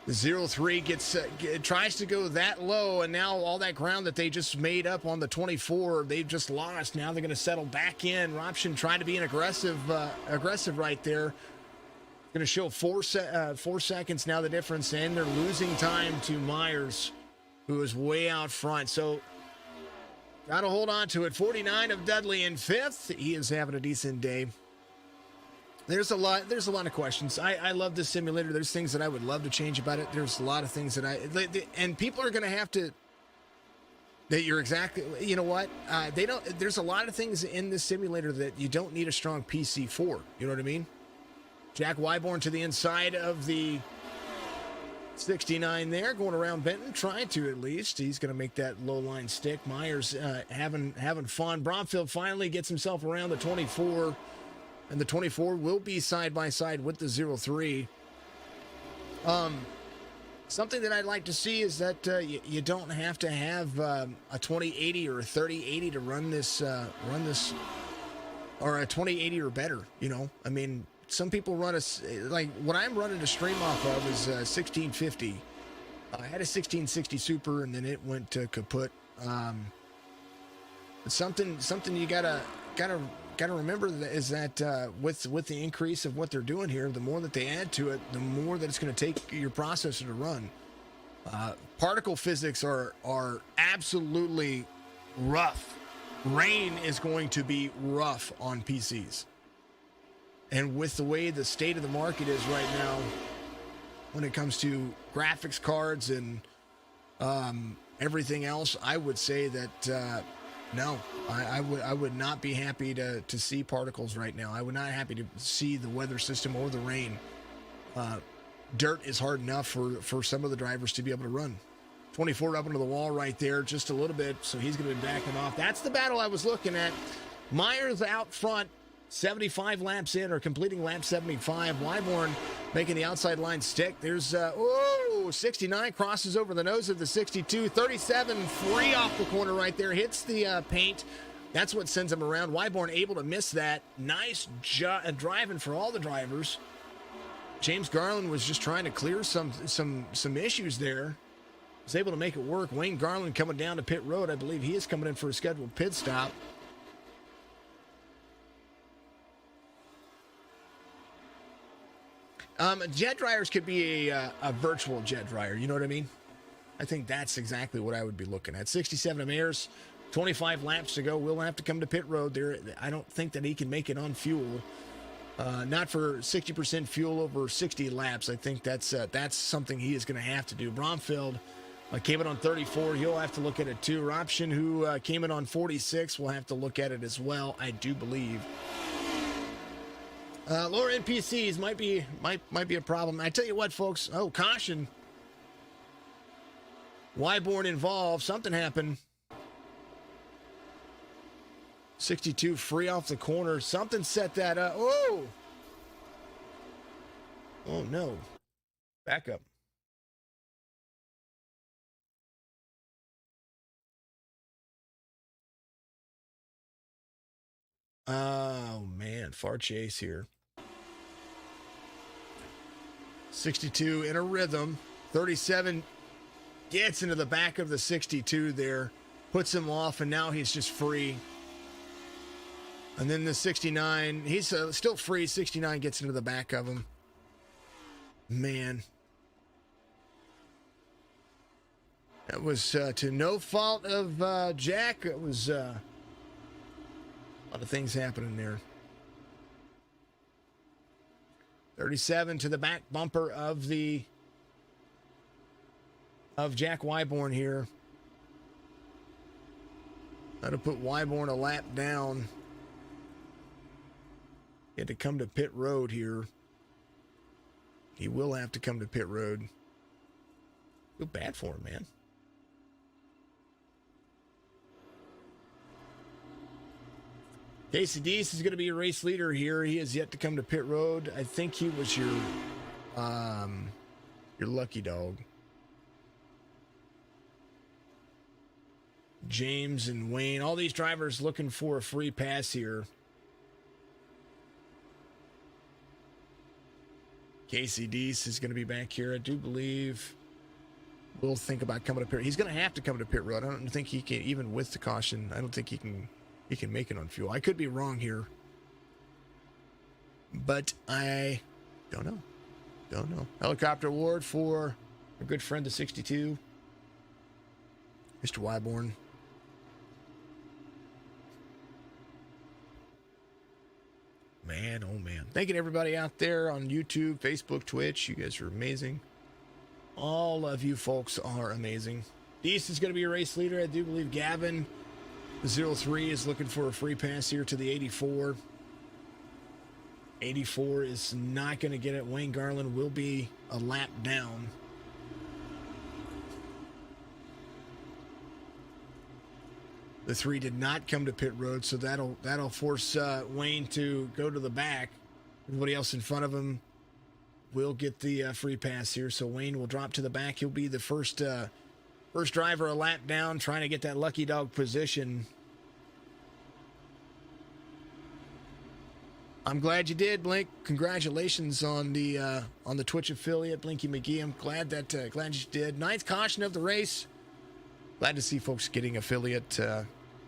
The 0-3 tries to go that low, and now all that ground that they just made up on the 24, they've just lost. Now they're gonna settle back in. Robson trying to be an aggressive right there. Going to show 4 seconds now, the difference, and they're losing time to Myers, who is way out front. So got to hold on to it. 49 of Dudley in 5th. He is having a decent day. There's a lot of questions. I love this simulator. There's things that I would love to change about it. There's a lot of things that and people are going to have to That you're exactly, you know what? They don't, there's a lot of things in this simulator that you don't need a strong PC for. You know what I mean? Jack Wyborn to the inside of the 69 there, going around Benton, trying to at least. He's going to make that low line stick. Myers having fun. Bromfield finally gets himself around the 24, and the 24 will be side by side with the 03. Something that I'd like to see is that you don't have to have a 2080 or a 3080 to run this, or a 2080 or better. You know, I mean, some people run like what I'm running to stream off of is 1650. I had a 1660 Super, and then it went to kaput. Something you gotta remember is that with the increase of what they're doing here, the more that they add to it, the more that it's going to take your processor to run. Particle physics are absolutely rough. Rain is going to be rough on PCs. And with the way the state of the market is right now, when it comes to graphics cards and everything else, I would say that no, I would not be happy to see particles right now. I would not be happy to see the weather system or the rain. Dirt is hard enough for some of the drivers to be able to run. 24 up into the wall right there, just a little bit, so he's going to be backing off. That's the battle I was looking at. Myers out front, 75 laps in, or completing lap 75. Wyborn making the outside line stick. There's 69 crosses over the nose of the 62. 37 free off the corner right there, hits the paint. That's what sends him around. Wyborn able to miss that. Nice driving for all the drivers. James Garland was just trying to clear some issues there. Was able to make it work. Wayne Garland coming down to pit road. I believe he is coming in for a scheduled pit stop. Jet dryers could be a virtual jet dryer. You know what I mean? I think that's exactly what I would be looking at. 67 Amirs, 25 laps to go. We'll have to come to pit road there. I don't think that he can make it on fuel. Not for 60% fuel over 60 laps. I think that's something he is going to have to do. Bromfield came in on 34. He'll have to look at it too. Robshin, who came in on 46, will have to look at it as well, I do believe. Lower NPCs might be a problem. I tell you what, folks. Oh, caution. Wyborn involved. Something happened. 62 free off the corner. Something set that up. Oh! Oh, no. Back up. Oh, man. Far chase here. 62 in a rhythm. 37 gets into the back of the 62 there. Puts him off, and now he's just free. And then the 69, he's still free. 69 gets into the back of him. Man. That was to no fault of Jack. It was a lot of things happening there. 37 to the back bumper of Jack Wyborn here. That'll put Wyborn a lap down. He had to come to pit road here. He will have to come to pit road. Feel bad for him, man. Casey Deese is going to be a race leader here. He has yet to come to pit road. I think he was your lucky dog. James and Wayne, all these drivers looking for a free pass here. Casey Deese is going to be back here. I do believe we'll think about coming to pit. He's going to have to come to pit road. I don't think he can, even with the caution, I don't think he can make it on fuel. I could be wrong here, but I don't know. Helicopter award for our good friend, the 62, Mr. Wyborn. Man, oh man. Thank you to everybody out there on YouTube, Facebook, Twitch. You guys are amazing. All of you folks are amazing. Deese is going to be a race leader. I do believe Gavin, the 03, is looking for a free pass here to the 84. 84 is not going to get it. Wayne Garland will be a lap down. The 3 did not come to pit road, so that'll force Wayne to go to the back. Everybody else in front of him will get the free pass here, so Wayne will drop to the back. He'll be the first driver a lap down, trying to get that lucky dog position. I'm glad you did, Blink. Congratulations on the Twitch affiliate, Blinky McGee. I'm glad you did. 9th caution of the race. Glad to see folks getting affiliate.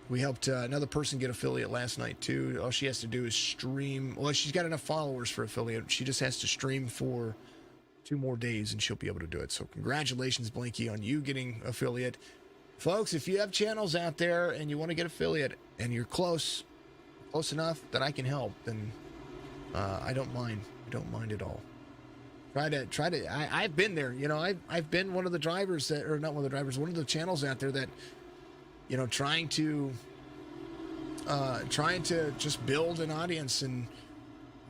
We helped another person get affiliate last night too. All she has to do is stream. Well, she's got enough followers for affiliate. She just has to stream for 2 more days and she'll be able to do it. So congratulations, Blinky, on you getting affiliate. Folks, if you have channels out there and you want to get affiliate and you're close enough that I can help, then I don't mind. I don't mind at all. Try to. I've been there. You know, I've been one of the drivers that, or not one of the drivers, one of the channels out there that, you know, trying to just build an audience, and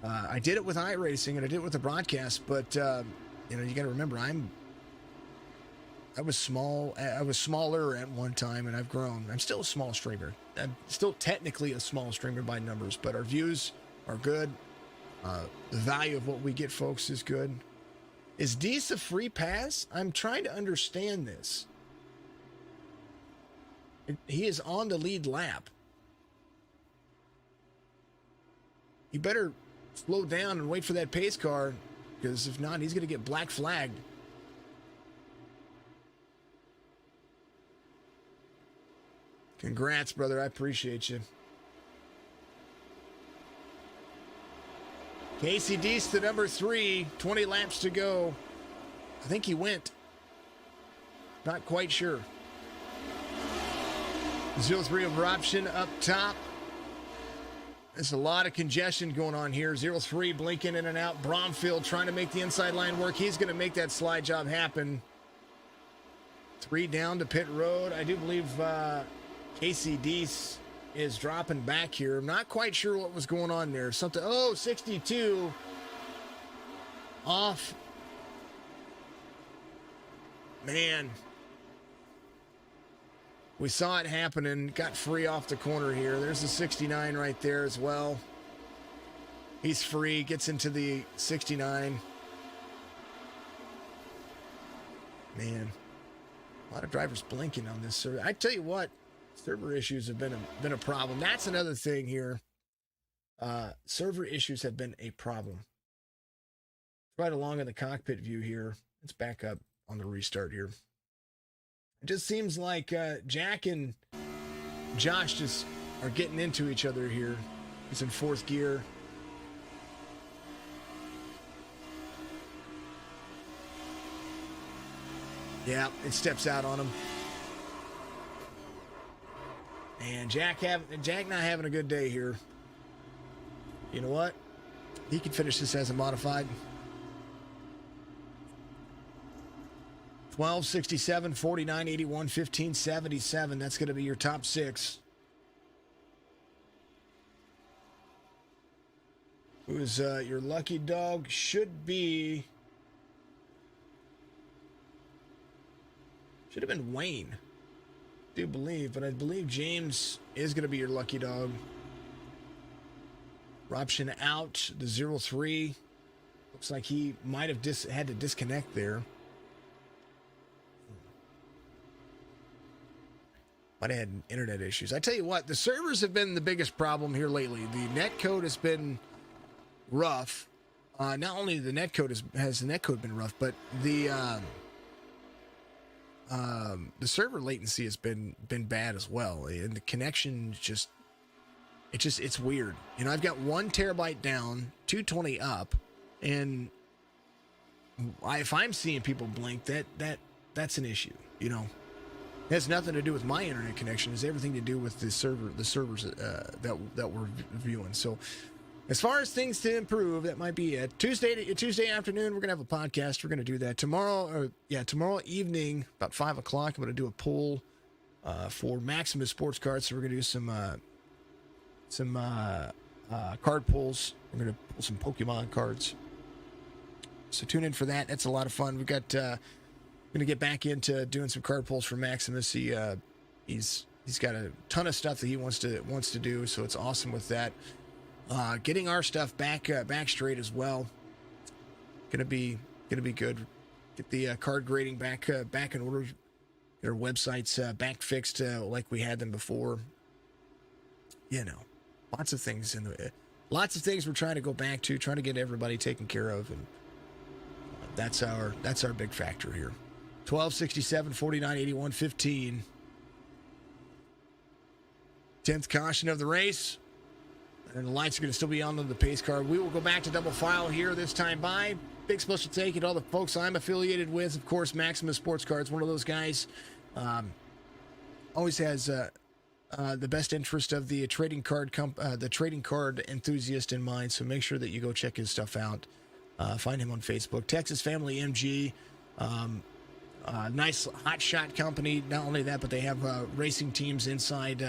I did it with iRacing and I did it with the broadcast. But you know, you got to remember, I was small. I was smaller at one time, and I've grown. I'm still a small streamer. I'm still technically a small streamer by numbers, but our views are good. The value of what we get, folks, is good. Is Deese a free pass? I'm trying to understand this. He is on the lead lap. You better slow down and wait for that pace car, because if not, he's going to get black flagged. Congrats, brother. I appreciate you. Casey Deese, the number 3, 20 laps to go. I think he went. Not quite sure. 03 over option up top. There's a lot of congestion going on here. 03 blinking in and out. Bromfield trying to make the inside line work. He's going to make that slide job happen. 3 down to pit road. I do believe Casey Deese is dropping back here. I'm not quite sure what was going on there. Something. Oh, 62 off. Man. We saw it happening. Got free off the corner here. There's the 69 right there as well. He's free. Gets into the 69. Man. A lot of drivers blinking on this server. I tell you what. Server issues have been a problem. That's another thing here. Server issues have been a problem. Right along in the cockpit view here. Let's back up on the restart here. It just seems like Jack and Josh just are getting into each other here. He's in 4th gear. Yeah, it steps out on him. And Jack not having a good day here. You know what? He can finish this as a modified. 1267, 4981, 1577. That's going to be your top 6. Who's your lucky dog? Should have been Wayne. I do believe, but I believe James is going to be your lucky dog. Option out, the 03. Looks like he might have had to disconnect there. Might have had internet issues. I tell you what, the servers have been the biggest problem here lately. The netcode has been rough. Not only the netcode has the netcode been rough, but the server latency has been bad as well, and the connection it's weird. You know, I've got 1 terabyte down, 220 up, and if I'm seeing people blink, that's an issue. You know, it has nothing to do with my internet connection. It's everything to do with the servers that we're viewing. So As far as things to improve, that might be it. Tuesday afternoon, we're gonna have a podcast. We're gonna do that tomorrow. Tomorrow evening, about 5 o'clock. I'm gonna do a poll for Maximus Sports Cards. So we're gonna do some card pulls. We're gonna pull some Pokemon cards. So tune in for that. That's a lot of fun. We've got gonna get back into doing some card pulls for Maximus. He's got a ton of stuff that he wants to do. So it's awesome with that. Getting our stuff back straight as well. Gonna be good. Get the card grading back in order. Get our websites back fixed like we had them before. Lots of things we're trying to go back to, trying to get everybody taken care of, and that's our big factor here. 1267 49 81 15. 10th caution of the race. And the lights are going to still be on the pace car. We will go back to double file here this time by. Big special take it all the folks I'm affiliated with. Of course, Maximus Sports Cards, one of those guys. Always has the best interest of the trading card enthusiast in mind. So make sure that you go check his stuff out. Find him on Facebook. Texas Family MG. Nice hot shot company. Not only that, but they have racing teams inside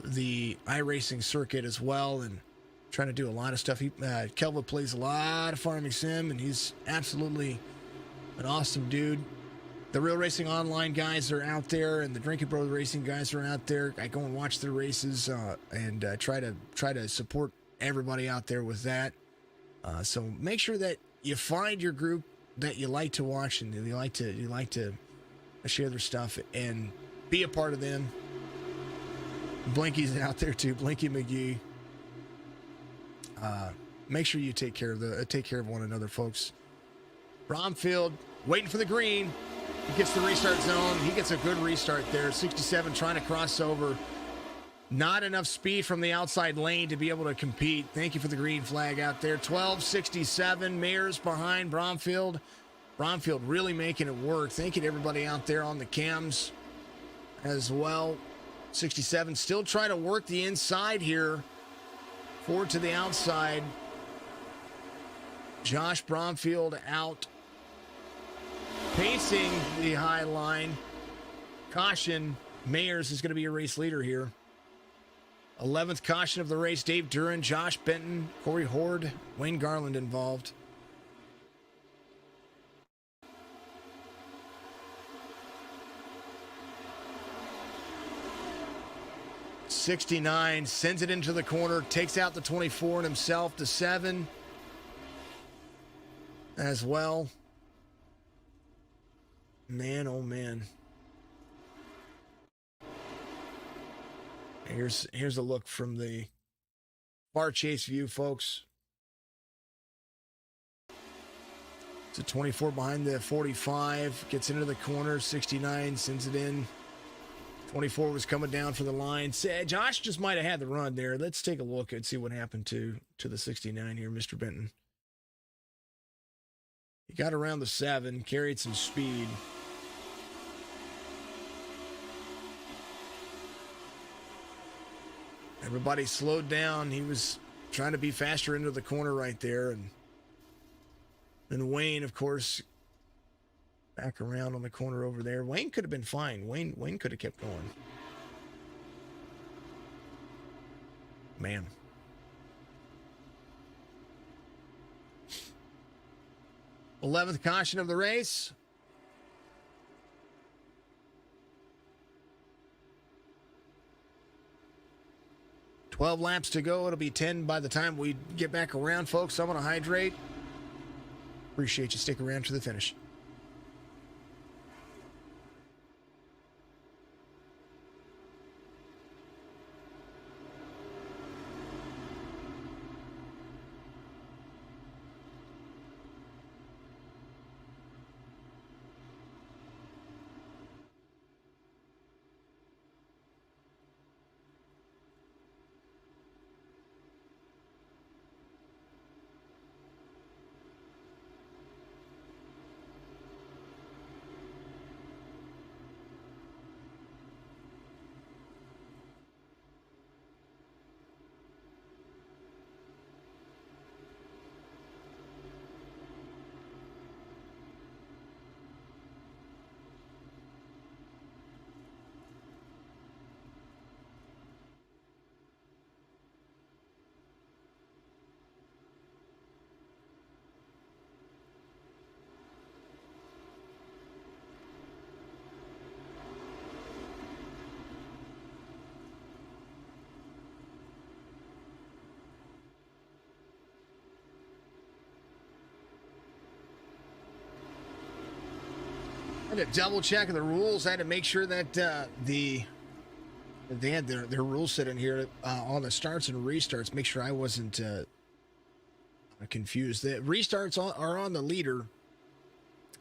the iRacing circuit as well, and trying to do a lot of stuff. Kelva plays a lot of farming sim, and he's absolutely an awesome dude. The Real Racing Online guys are out there, and the Drinking Bro Racing guys are out there. I go and watch their races and try to support everybody out there with that. So make sure that you find your group that you like to watch and you like to share their stuff and be a part of them. Blinky's out there too, Blinky McGee. Make sure you take care of one another, folks. Bromfield waiting for the green. He gets the restart zone. He gets a good restart there. 67 trying to cross over. Not enough speed from the outside lane to be able to compete. Thank you for the green flag out there. 1267 Mayers behind Bromfield. Bromfield really making it work. Thank you to everybody out there on the cams as well. 67 still trying to work the inside here. Forward to the outside. Josh Bromfield out. Pacing the high line. Caution. Mayers is going to be a race leader here. 11th caution of the race. Dave Duran, Josh Benton, Corey Horde, Wayne Garland involved. '69 sends it into the corner, takes out the 24 and himself to 7 as well. Man, oh man. Here's a look from the far chase view, folks. It's a 24 behind the 45, gets into the corner. 69 sends it in. 24 was coming down for the line. Josh just might have had the run there. Let's take a look and see what happened to the 69 here, Mr. Benton. He got around the 7, carried some speed. Everybody slowed down. He was trying to be faster into the corner right there. And then Wayne, of course, back around on the corner over there. Wayne could have been fine. Wayne could have kept going. Man. '11th caution of the race. $12 laps to go. It'll be 10 by the time we get back around, folks. I'm going to hydrate. Appreciate you sticking around to the finish. I had to double check the rules. I had to make sure that they had their rules set in here on the starts and restarts. Make sure I wasn't confused. The restarts are on the leader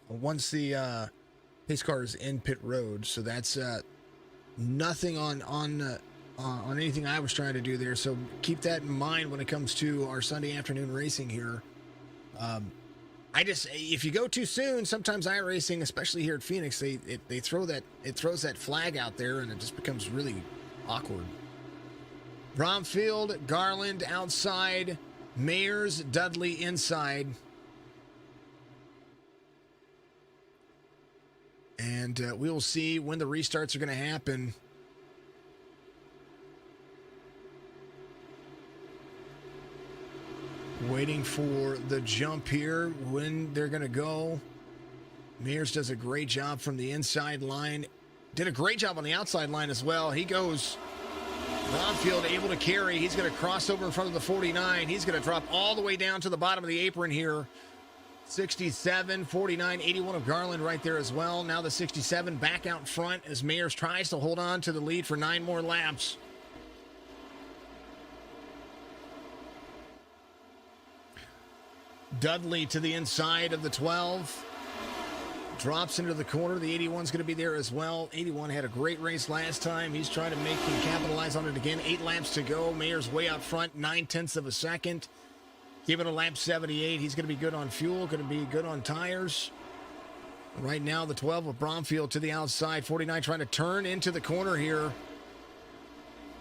once the pace car is in pit road. So that's nothing on anything I was trying to do there. So keep that in mind when it comes to our Sunday afternoon racing here. If you go too soon, sometimes iRacing, especially here at Phoenix, they throws that flag out there and it just becomes really awkward. Bromfield, Garland outside, Mayers, Dudley inside. And we will see when the restarts are going to happen. Waiting for the jump here, when they're going to go. Mears does a great job from the inside line. Did a great job on the outside line as well. He goes, Bromfield able to carry. He's going to cross over in front of the 49. He's going to drop all the way down to the bottom of the apron here. 67, 49, 81 of Garland right there as well. Now the 67 back out front as Mayers tries to hold on to the lead for 9 more laps. Dudley to the inside of the 12. Drops into the corner. The 81's going to be there as well. 81 had a great race last time. He's trying to make him capitalize on it again. 8 laps to go. Mayer's way out front, 9/10 of a second. Give it a lap 78. He's going to be good on fuel, going to be good on tires. Right now, the 12 of Bromfield to the outside. 49 trying to turn into the corner here.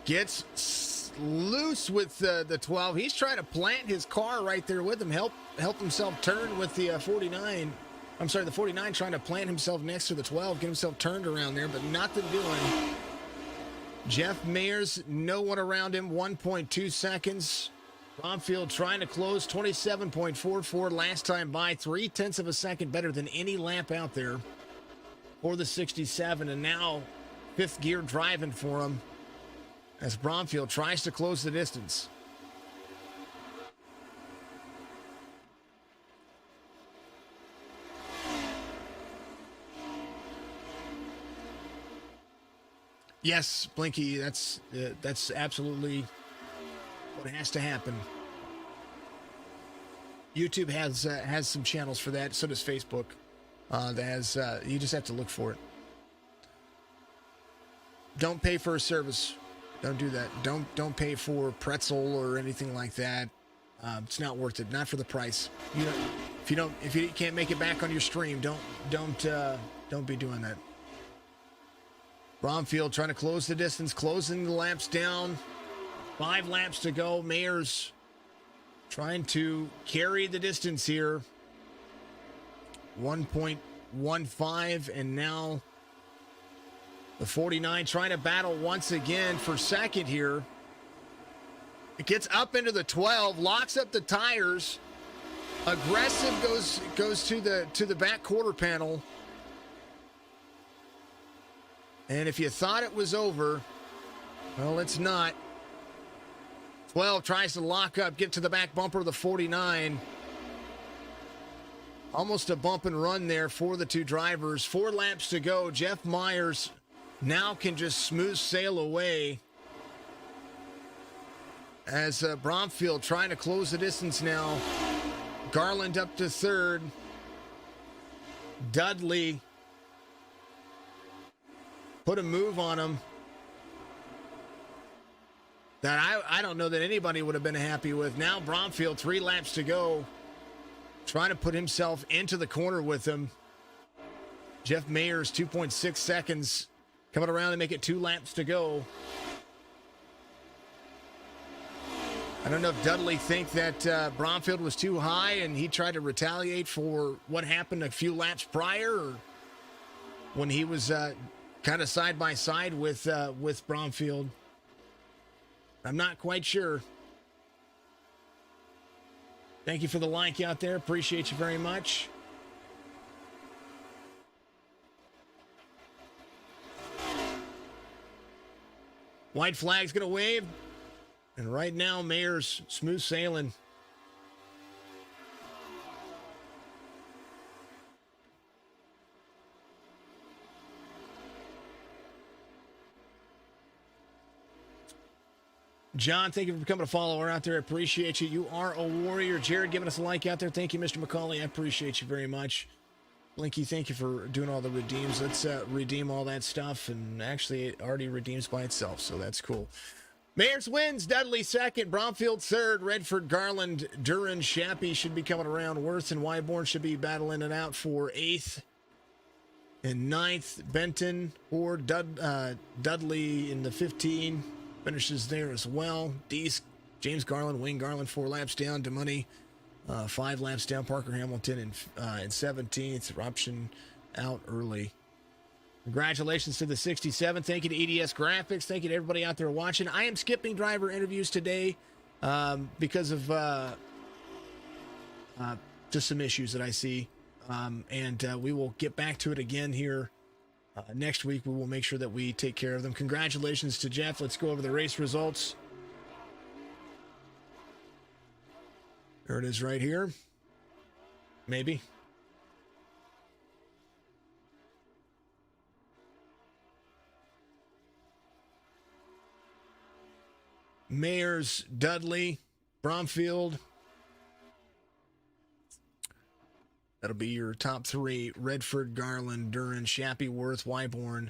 Gets loose with the 12. He's trying to plant his car right there with him. Help himself turn with the 49. I'm sorry, the 49 trying to plant himself next to the 12. Get himself turned around there, but nothing doing. Jeff Mayers, no one around him. 1.2 seconds. Bromfield trying to close 27.44 last time by. 0.3 of a second better than any lap out there for the 67. And now 5th gear driving for him as Bromfield tries to close the distance. Yes, Blinky, that's absolutely what has to happen. YouTube has some channels for that. So does Facebook. You just have to look for it. Don't pay for a service. Don't do that. Don't pay for pretzel or anything like that. It's not worth it. Not for the price. If you can't make it back on your stream, don't be doing that. Bromfield trying to close the distance, closing the laps down. 5 laps to go. Mayers trying to carry the distance here. 1.15, and now the 49 trying to battle once again for second here. It gets up into the 12, locks up the tires. Aggressive goes to the back quarter panel. And if you thought it was over, well, it's not. 12 tries to lock up, get to the back bumper of the 49. Almost a bump and run there for the 2 drivers. 4 laps to go. Jeff Myers now can just smooth sail away as Bromfield trying to close the distance now. Garland up to 3rd. Dudley put a move on him that I don't know that anybody would have been happy with. Now Bromfield, 3 laps to go, trying to put himself into the corner with him. Jeff Mayers, 2.6 seconds, coming around to make it 2 laps to go. I don't know if Dudley think that Bromfield was too high and he tried to retaliate for what happened a few laps prior, or when he was kind of side by side with Bromfield. I'm not quite sure. Thank you for the like out there. Appreciate you very much. White flag's going to wave. And right now, Mayer's smooth sailing. John, thank you for becoming a follower out there. I appreciate you. You are a warrior. Jared giving us a like out there. Thank you, Mr. McCauley. I appreciate you very much. Blinky, thank you for doing all the redeems. Let's redeem all that stuff. And actually, it already redeems by itself, so that's cool. Mayors wins. Dudley second. Bromfield third. Redford, Garland, Duran, Shappy should be coming around. Worth and Wyborn should be battling it out for eighth. And ninth, Benton or Dudley in the 15 finishes there as well. Deese, James Garland, Wayne Garland 4 laps down. DeMoney 5 laps down. Parker Hamilton in 17th. Option out early. Congratulations to the 67. Thank you to EDS Graphics. Thank you to everybody out there watching. I am skipping driver interviews today because of just some issues that I see. And we will get back to it again here next week. We will make sure that we take care of them. Congratulations to Jeff. Let's go over the race results. There it is right here. Maybe. Mayors, Dudley, Bromfield. That'll be your top three. Redford, Garland, Duran, Shappy, Worth, Wyborn,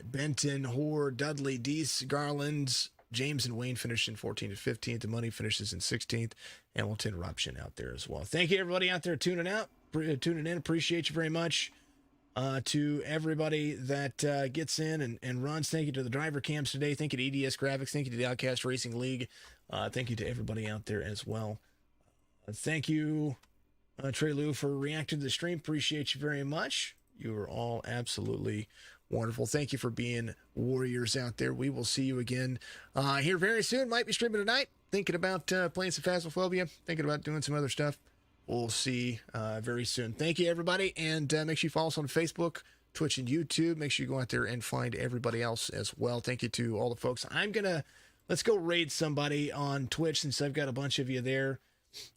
Benton, Hoare, Dudley, Deese, Garland, James and Wayne finished in 14th and 15th. The Money finishes in 16th. Hamilton, Eruption out there as well. Thank you, everybody out there tuning in. Appreciate you very much. To everybody that gets in and runs. Thank you to the driver cams today. Thank you to EDS Graphics. Thank you to the OUTCAST Racing League. Thank you to everybody out there as well. Thank you, Trey Lou, for reacting to the stream. Appreciate you very much. You are all absolutely wonderful. Thank you for being warriors out there. We will see you again here very soon. Might be streaming tonight. Thinking about playing some Phasmophobia. Thinking about doing some other stuff. We'll see very soon. Thank you, everybody. And make sure you follow us on Facebook, Twitch, and YouTube. Make sure you go out there and find everybody else as well. Thank you to all the folks. Let's go raid somebody on Twitch since I've got a bunch of you there.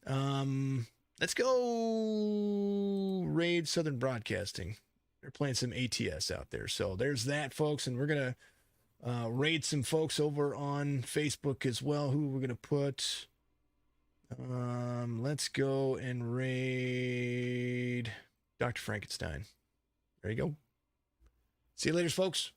Let's go raid Southern Broadcasting. They're playing some ATS out there. So there's that, folks. And we're going to raid some folks over on Facebook as well. Who we're going to put... let's go and raid Dr. Frankenstein. There you go. See you later, folks.